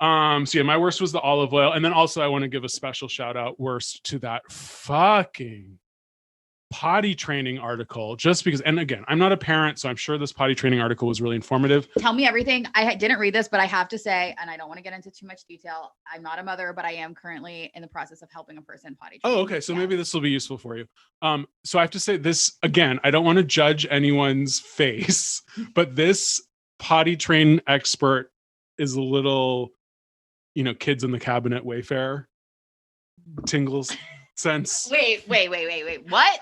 So yeah, my worst was the olive oil. And then also I want to give a special shout out worst to that fucking potty training article, just because, and again, I'm not a parent, so I'm sure this potty training article was really informative. Tell me everything. I didn't read this, but I have to say, and I don't want to get into too much detail, I'm not a mother, but I am currently in the process of helping a person potty train. Oh, okay. So maybe this will be useful for you. So I have to say this again, I don't want to judge anyone's face, but this potty train expert is a little, kids in the cabinet Wayfair tingles sense. Wait. What?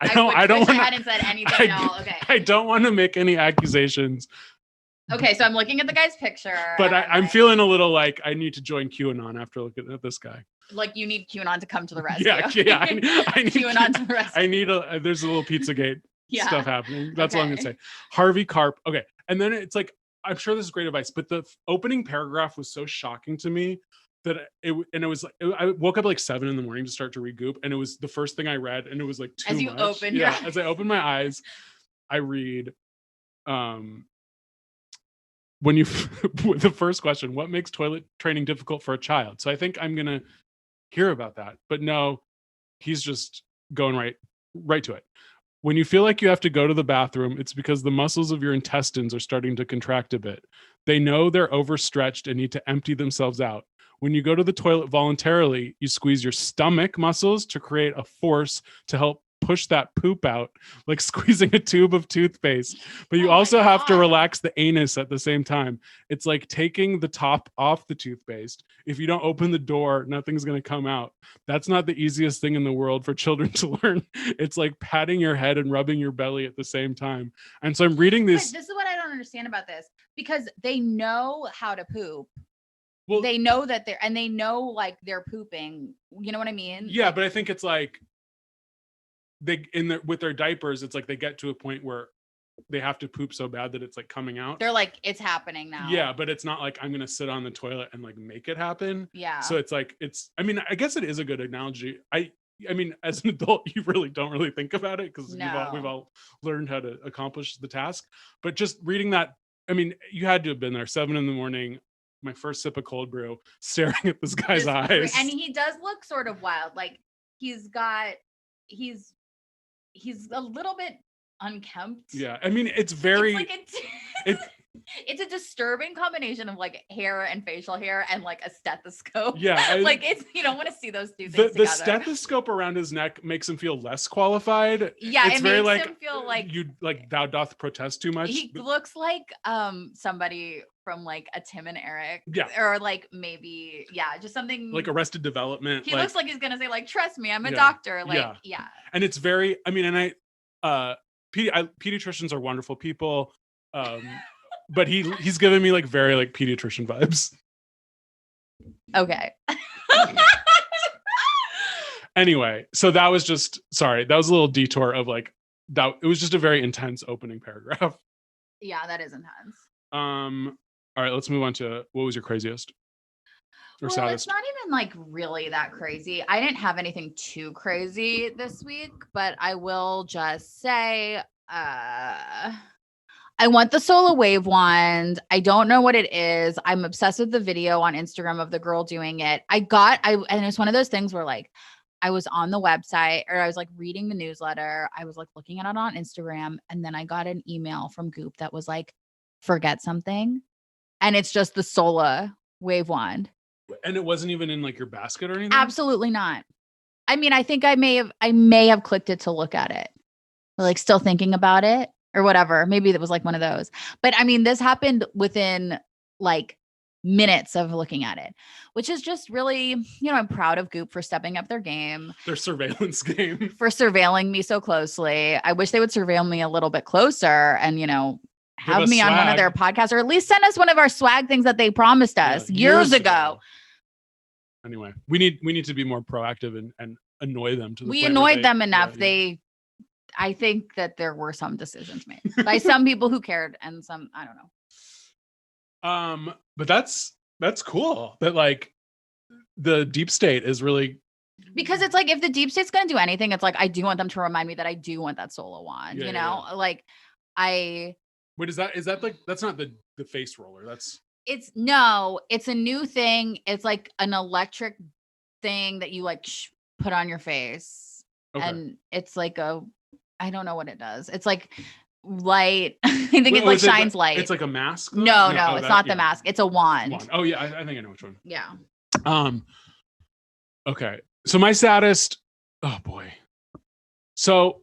I hadn't said anything at all. Okay. I don't want to make any accusations. Okay, so I'm looking at the guy's picture. But I'm feeling a little like I need to join QAnon after looking at this guy. Like you need QAnon to come to the rescue. Yeah. I need QAnon to the rescue. I need there's a little Pizzagate stuff happening. That's all I'm gonna say. Harvey Karp. Okay, and then it's like, I'm sure this is great advice, but the opening paragraph was so shocking to me that I woke up like 7 a.m. to start to read Goop, and it was the first thing I read, and it was like too much. As I opened my eyes, I read, when you, the first question, what makes toilet training difficult for a child? So I think I'm gonna hear about that, but no, he's just going right to it. When you feel like you have to go to the bathroom, it's because the muscles of your intestines are starting to contract a bit. They know they're overstretched and need to empty themselves out. When you go to the toilet voluntarily, you squeeze your stomach muscles to create a force to help push that poop out, like squeezing a tube of toothpaste. But you Oh my also have to God. relax the anus at the same time. It's like taking the top off the toothpaste. If you don't open the door, nothing's going to come out. That's not the easiest thing in the world for children to learn. It's like patting your head and rubbing your belly at the same time. And so I'm reading But this. this is what I don't understand about this, because they know how to poop. Well, They know that they know like they're pooping. You know what I mean? yeah, Like, but I think it's like with their diapers, it's like they get to a point where they have to poop so bad that it's like coming out. they're like, it's happening now. Yeah, but it's not like I'm gonna sit on the toilet and like make it happen. Yeah. So it's like I mean, I guess it is a good analogy. I mean, as an adult, you really don't really think about it because we've No. all learned how to accomplish the task. But just reading that, I mean, you had to have been there 7 a.m, my first sip of cold brew, staring at this guy's This- eyes. And he does look sort of wild. Like he's a little bit unkempt. Yeah, I mean, it's very. It's like it's a disturbing combination of like hair and facial hair and like a stethoscope. Yeah, like it's, you don't want to see those two things the together. stethoscope around his neck makes him feel less qualified. Yeah, it's it very makes like him feel like you like thou doth protest too much. he looks like somebody from like a Tim and Eric. Yeah. Or like maybe, yeah, just something like Arrested Development. he looks like he's gonna say, like, trust me, I'm a Yeah, doctor. Like, yeah. yeah. And it's very, I mean, and pediatricians are wonderful people. But he's giving me like very like pediatrician vibes. Okay. Anyway, so that was a little detour of like that. It was just a very intense opening paragraph. Yeah, that is intense. All right, let's move on to what was your craziest or Well, saddest? it's not even like really that crazy. I didn't have anything too crazy this week, but I will just say, I want the solar wave wand. I don't know what it is. I'm obsessed with the video on Instagram of the girl doing it. And it's one of those things where like I was on the website or I was like reading the newsletter. I was like looking at it on Instagram. And then I got an email from Goop that was like, forget something. And it's just the solar wave wand. And it wasn't even in like your basket or anything? Absolutely not. I mean, I think I may have clicked it to look at it. Like still thinking about it. Or whatever. Maybe that was like one of those. But I mean, this happened within like minutes of looking at it, which is just really, I'm proud of Goop for stepping up their game. Their surveillance game. For surveilling me so closely. I wish they would surveil me a little bit closer and, have me on one of their podcasts, or at least send us one of our swag things that they promised us years ago. Anyway, we need to be more proactive and annoy them to the We point annoyed them enough. Yeah. I think that there were some decisions made by some people who cared and some, I don't know. But that's cool that like the deep state is really, because it's like, if the deep state's going to do anything, it's like, I do want them to remind me that I do want that solo wand, like wait, is that like, that's not the face roller. It's a new thing. It's like an electric thing that you like put on your face. Okay. And it's like I don't know what it does. It's like light. I think it like shines light. It's like a mask? No, it's not the mask. It's a wand. Oh yeah, I think I know which one. Yeah. Okay. So my saddest, oh boy. So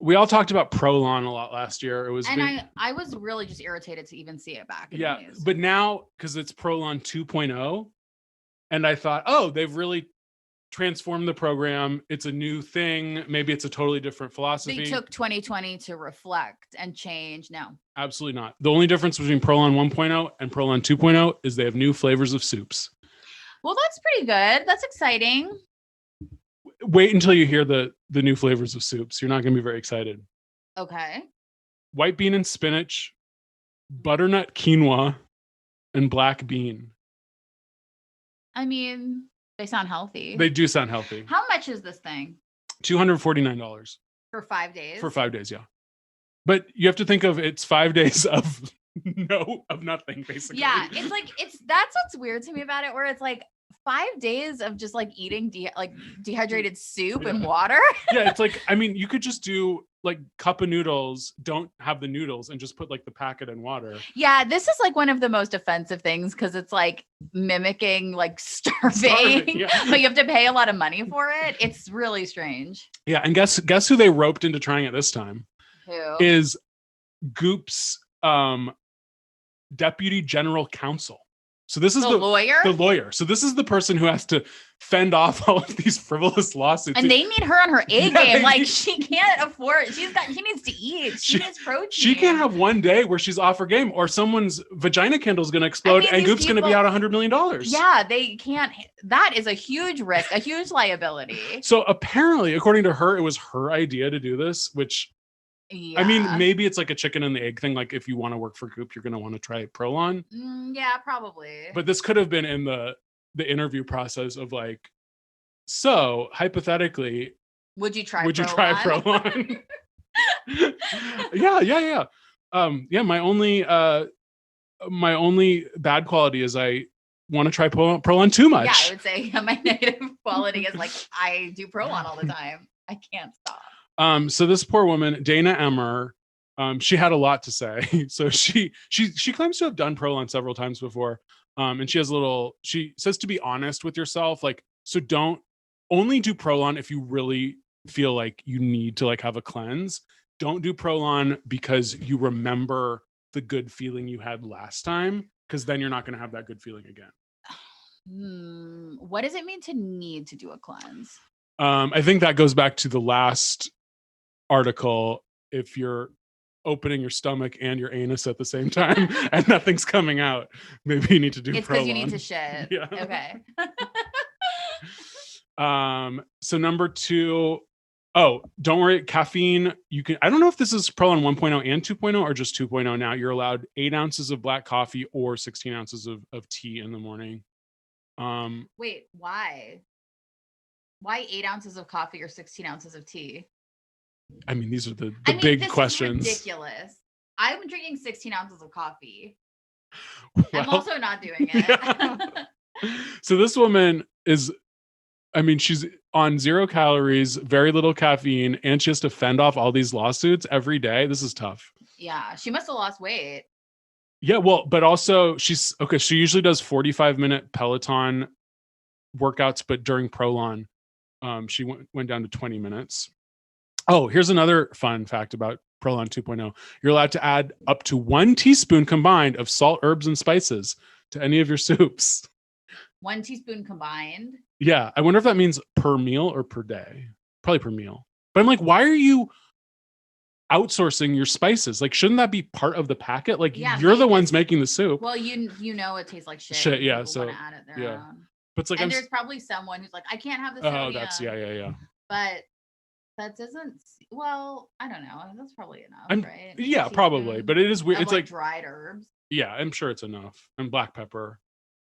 we all talked about Prolon a lot last year. It was I was really just irritated to even see it back in yeah, the news. But now because it's Prolon 2.0, and I thought, oh, they've really transform the program. It's a new thing. Maybe it's a totally different philosophy. They took 2020 to reflect and change. No, absolutely not. The only difference between Prolon 1.0 and Prolon 2.0 is they have new flavors of soups. Well, that's pretty good. That's exciting. Wait until you hear the new flavors of soups. You're not going to be very excited. Okay. White bean and spinach, butternut quinoa, and black bean. I mean, they sound healthy. They do sound healthy. How much is this thing? $249. For 5 days? For 5 days, yeah. But you have to think of it's 5 days of nothing, basically. Yeah, it's like that's what's weird to me about it, where it's like 5 days of just like eating dehydrated soup and water. Yeah, it's like, I mean, you could just do like cup of noodles, don't have the noodles, and just put like the packet in water. Yeah, this is like one of the most offensive things because it's like mimicking like starving, yeah. but you have to pay a lot of money for it. It's really strange. Yeah, and guess who they roped into trying it this time? Who? Is Goop's deputy general counsel. So this is the lawyer. The lawyer. So this is the person who has to fend off all of these frivolous lawsuits. And they need her on her A game. Like she can't afford. She needs to eat. She needs protein. She can't have one day where she's off her game, or someone's vagina candle is going to explode, and Goop's going to be out $100 million. Yeah, they can't. That is a huge risk, a huge liability. So apparently, according to her, it was her idea to do this, which. Yeah. I mean, maybe it's like a chicken and the egg thing. Like if you want to work for Goop, you're going to want to try Prolon. Yeah, probably. But this could have been in the interview process of like, so hypothetically, would you try Prolon? Yeah. My only bad quality is I want to try Prolon too much. Yeah, I would say my negative quality is like I do Prolon all the time. I can't stop. So this poor woman, Dana Emmer, she had a lot to say. So she claims to have done Prolon several times before. And she says to be honest with yourself. Like, so don't only do Prolon if you really feel like you need to like have a cleanse. Don't do Prolon because you remember the good feeling you had last time, because then you're not going to have that good feeling again. What does it mean to need to do a cleanse? I think that goes back to the last article. If you're opening your stomach and your anus at the same time and nothing's coming out, maybe you need to do Prolon. It's because you need to shit. Yeah. Okay. So number 2, don't worry, caffeine, you can, I don't know if this is Prolon 1.0 and 2.0 or just 2.0 now. You're allowed 8 ounces of black coffee or 16 ounces of tea in the morning. Wait, why 8 ounces of coffee or 16 ounces of tea? I mean, these are the big questions. Is ridiculous. I'm drinking 16 ounces of coffee. Well, I'm also not doing it. Yeah. So this woman is, I mean, she's on 0 calories, very little caffeine, and she has to fend off all these lawsuits every day. This is tough. Yeah, she must have lost weight. Yeah, well, but also she usually does 45-minute Peloton workouts, but during Prolon, she went down to 20 minutes. Oh, here's another fun fact about Prolon 2.0. You're allowed to add up to 1 teaspoon combined of salt, herbs, and spices to any of your soups. 1 teaspoon combined? Yeah. I wonder if that means per meal or per day. Probably per meal. But I'm like, why are you outsourcing your spices? Like, shouldn't that be part of the packet? Like, you're the ones making the soup. Well, you know it tastes like shit. Shit, yeah. So add it their own. But it's like, and there's probably someone who's like, I can't have the sodium. Oh, that's yeah. But that doesn't. Well, I don't know. That's probably enough, right? Yeah, probably. But it is weird. It's like dried herbs. Yeah, I'm sure it's enough, and black pepper.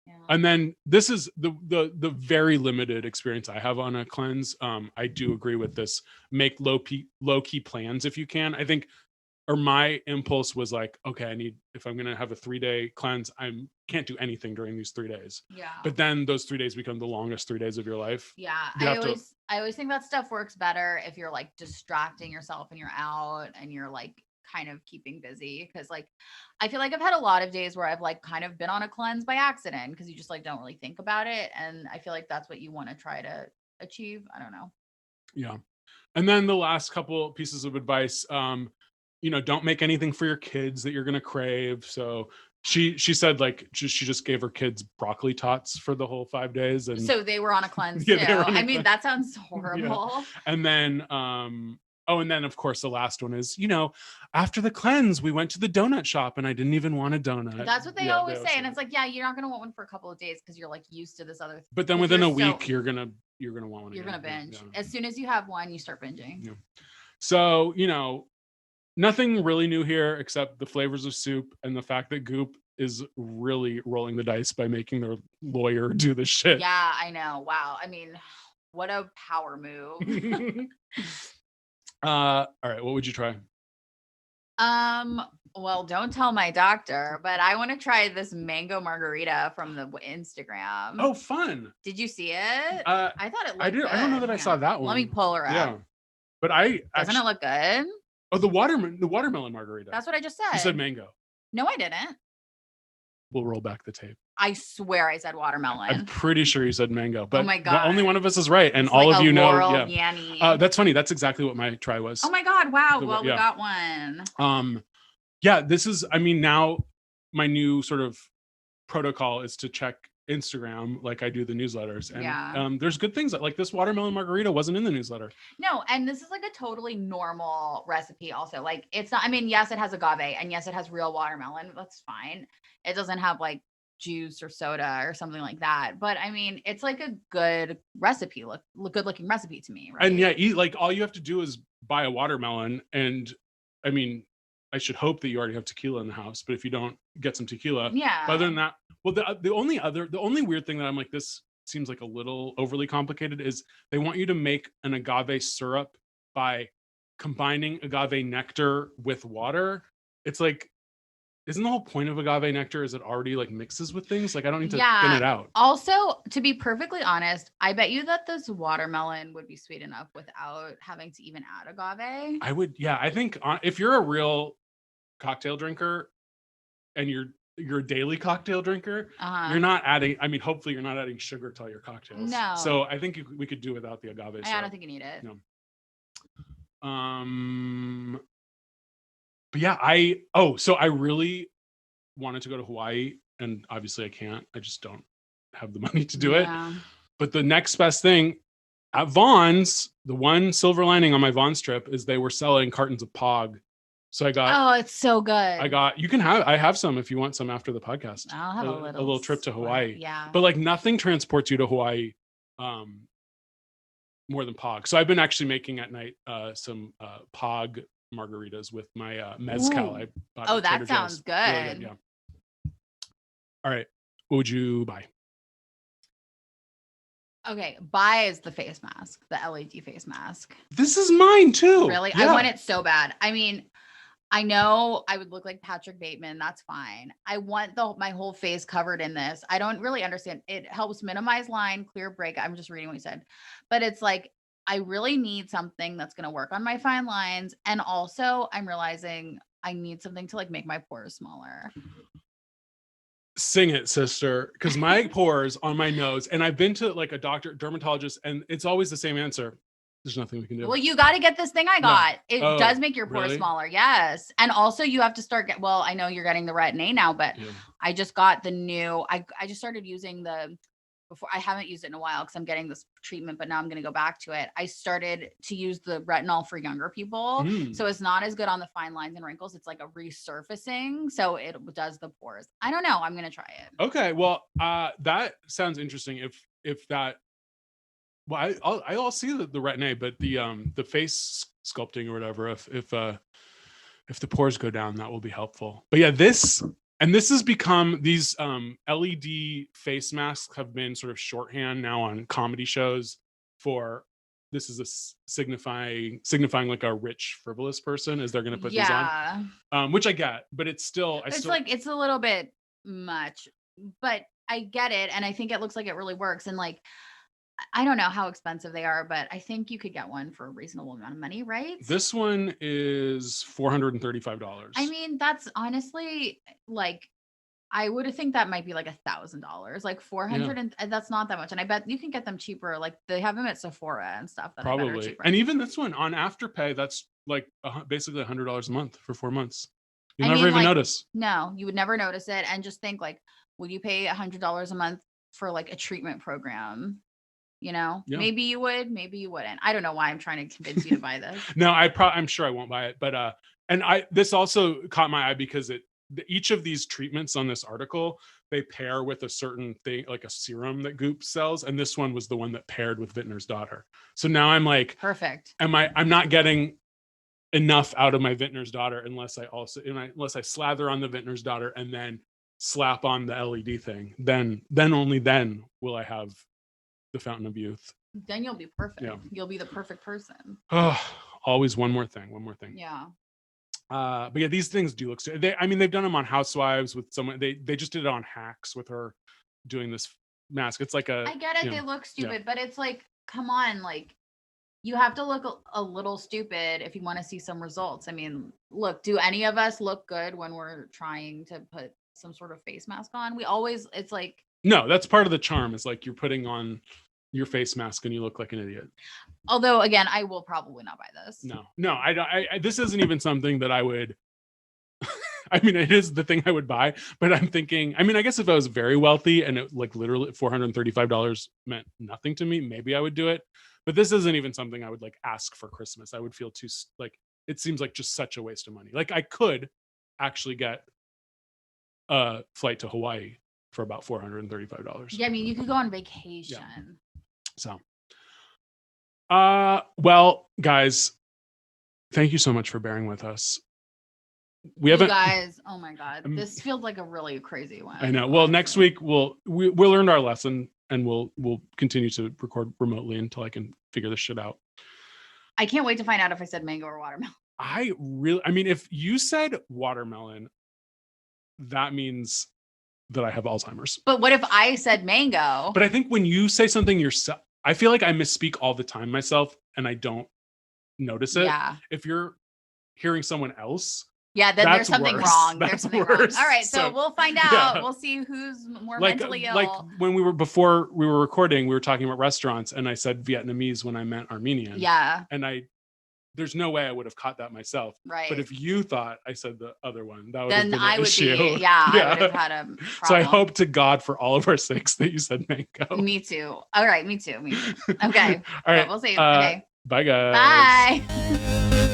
Yeah. And then this is the very limited experience I have on a cleanse. I do agree with this. Make low key plans if you can. I think, or my impulse was like, okay, if I'm gonna have a 3-day cleanse, I can't do anything during these 3 days. Yeah. But then those 3 days become the longest 3 days of your life. Yeah. I always think that stuff works better if you're like distracting yourself and you're out and you're like kind of keeping busy. Cause like, I feel like I've had a lot of days where I've like kind of been on a cleanse by accident because you just like don't really think about it. And I feel like that's what you want to try to achieve. I don't know. Yeah. And then the last couple pieces of advice, don't make anything for your kids that you're going to crave. So she said like she just gave her kids broccoli tots for the whole 5 days, and so they were on a cleanse too. I mean, that sounds horrible. Yeah. And then and then of course the last one is, after the cleanse we went to the donut shop and I didn't even want a donut. That's what they always say. And it's like, yeah, you're not gonna want one for a couple of days because you're like used to this other thing. But then within a week you're gonna want one. You're gonna binge. Yeah. As soon as you have one, you start binging. Yeah. So nothing really new here except the flavors of soup and the fact that Goop is really rolling the dice by making their lawyer do the shit. Yeah, I know. Wow. I mean, what a power move. All right, what would you try? Well, don't tell my doctor, but I want to try this mango margarita from the Instagram. Oh, fun. Did you see it? Uh, I thought it looked I did. good. I don't know that I Hang saw on. that one. Let me pull her up. Yeah, but I Doesn't it look good? Oh, the watermelon margarita. That's what I just said. You said mango. No, I didn't. We'll roll back the tape. I swear I said watermelon. I'm pretty sure you said mango, but oh my God. only one of us is right, and It's all like of you know. Yanny. That's funny. That's exactly what my try was. Oh my God! Wow. The- Well, we yeah. got one. Yeah. This is. I mean, now my new sort of protocol is to check Instagram like I do the newsletters, and Yeah. there's good things like this watermelon margarita wasn't in the newsletter. No, and this is like a totally normal recipe. Also, like it's not. I mean, yes, it has agave, and yes, it has real watermelon. That's fine. It doesn't have like juice or soda or something like that. But I mean, it's like a good recipe, good looking recipe to me, right? And yeah, like all you have to do is buy a watermelon, and I mean, I should hope that you already have tequila in the house, but if you don't, get some tequila. Yeah. But other than that, well, the only weird thing that I'm like, this seems like a little overly complicated is they want you to make an agave syrup by combining agave nectar with water. It's like, isn't the whole point of agave nectar is it already like mixes with things? Like I don't need to thin it out. Also, to be perfectly honest, I bet you that this watermelon would be sweet enough without having to even add agave. I would, yeah. I think if you're a real cocktail drinker and you're a daily cocktail drinker, you're not adding, I mean, hopefully you're not adding sugar to all your cocktails. No. So I think we could do without the agave syrup. I don't think you need it. No. But yeah, so I really wanted to go to Hawaii, and obviously I can't. I just don't have the money to do it. But the next best thing at Vaughn's, the one silver lining on my Vaughn's trip is they were selling cartons of Pog. So I got. Oh, it's so good. I have some if you want some after the podcast. I'll have a little trip to Hawaii. Yeah. But like nothing transports you to Hawaii more than Pog. So I've been actually making at night some Pog margaritas with my mezcal. Ooh. I bought Oh, at that Trader sounds Joe's. good. Really yeah. All right. What would you buy? Okay, buy is the face mask, the LED face mask. This is mine too. Really? Yeah. I want it so bad. I mean, I know I would look like Patrick Bateman. That's fine. I want my whole face covered in this. I don't really understand. It helps minimize line, clear break. I'm just reading what you said. But it's like, I really need something that's going to work on my fine lines. And also I'm realizing I need something to like make my pores smaller. Sing it, sister. Because my pores on my nose, and I've been to like a dermatologist, and it's always the same answer. There's nothing we can do. Well, you got to get this thing I got. It does make your pores really? smaller. Yes. And also you have to start I know you're getting the Retin-A now, but I just got the new, I just started using before I haven't used it in a while because I'm getting this treatment, but now I'm going to go back to it. I started to use the retinol for younger people. So it's not as good on the fine lines and wrinkles. It's like a resurfacing. So it does the pores. I don't know. I'm going to try it. Okay. Well, that sounds interesting. If that, well, I'll see the Retin-A, but the face sculpting or whatever, if the pores go down, that will be helpful. But yeah, this has become, these LED face masks have been sort of shorthand now on comedy shows for, this is a signifying like a rich, frivolous person as they're going to put these on, which I get, but it's still, it's a little bit much, but I get it. And I think it looks like it really works. And like, I don't know how expensive they are, but I think you could get one for a reasonable amount of money, right? This one is $435. I mean, that's honestly like, I would think that might be like $1,000, like 400, and that's not that much. And I bet you can get them cheaper. Like they have them at Sephora and stuff. That Probably. And even this one on Afterpay, that's like basically $100 a month for 4 months. You never even notice. No, you would never notice it. And just think like, would you pay $100 a month for like a treatment program? You know, maybe you would, maybe you wouldn't. I don't know why I'm trying to convince you to buy this. No, I'm sure I won't buy it. But this also caught my eye because each of these treatments on this article, they pair with a certain thing, like a serum that Goop sells, and this one was the one that paired with Vintner's Daughter. So now I'm like, perfect. I'm not getting enough out of my Vintner's Daughter unless I slather on the Vintner's Daughter and then slap on the LED thing. Then only then will I have the Fountain of Youth. Then you'll be perfect. You'll be the perfect person. Oh, always one more thing. Yeah. But yeah, these things do look I mean, they've done them on Housewives with someone. They just did it on Hacks with her doing this mask. It's like I get it, they look yeah. stupid, but it's like, come on, like you have to look a little stupid if you want to see some results. I mean, look, do any of us look good when we're trying to put some sort of face mask on? We always, it's like, No, that's part of the charm. Is like you're putting on your face mask and you look like an idiot. although again, I will probably not buy this. No, I don't. This isn't even something that I would. I mean, it is the thing I would buy, but I'm thinking. I mean, I guess if I was very wealthy and it like literally $435 meant nothing to me, maybe I would do it. But this isn't even something I would like ask for Christmas. I would feel too like it seems like just such a waste of money. Like I could actually get a flight to Hawaii for about $435. Yeah, I mean, you could go on vacation. So, well, guys, thank you so much for bearing with us. We haven't, guys. Oh my God, this feels like a really crazy one. I know. Well, next week we'll learn our lesson and we'll continue to record remotely until I can figure this shit out. I can't wait to find out if I said mango or watermelon. I mean, if you said watermelon, that means that I have Alzheimer's. But what if I said mango? But I think when you say something yourself, I feel like I misspeak all the time myself and I don't notice it. Yeah. If you're hearing someone else, yeah, then there's something wrong. There's something wrong. All right, so we'll find out. Yeah. We'll see who's more mentally ill. Like when before we were recording, we were talking about restaurants, and I said Vietnamese when I meant Armenian. Yeah. And there's no way I would have caught that myself. Right. But if you thought I said the other one, that would then have been an issue. I would have had a problem. So I hope to God for all of our sakes that you said mango. Me too. All right, me too. Okay. All right. We'll see. Okay. Bye, guys. Bye.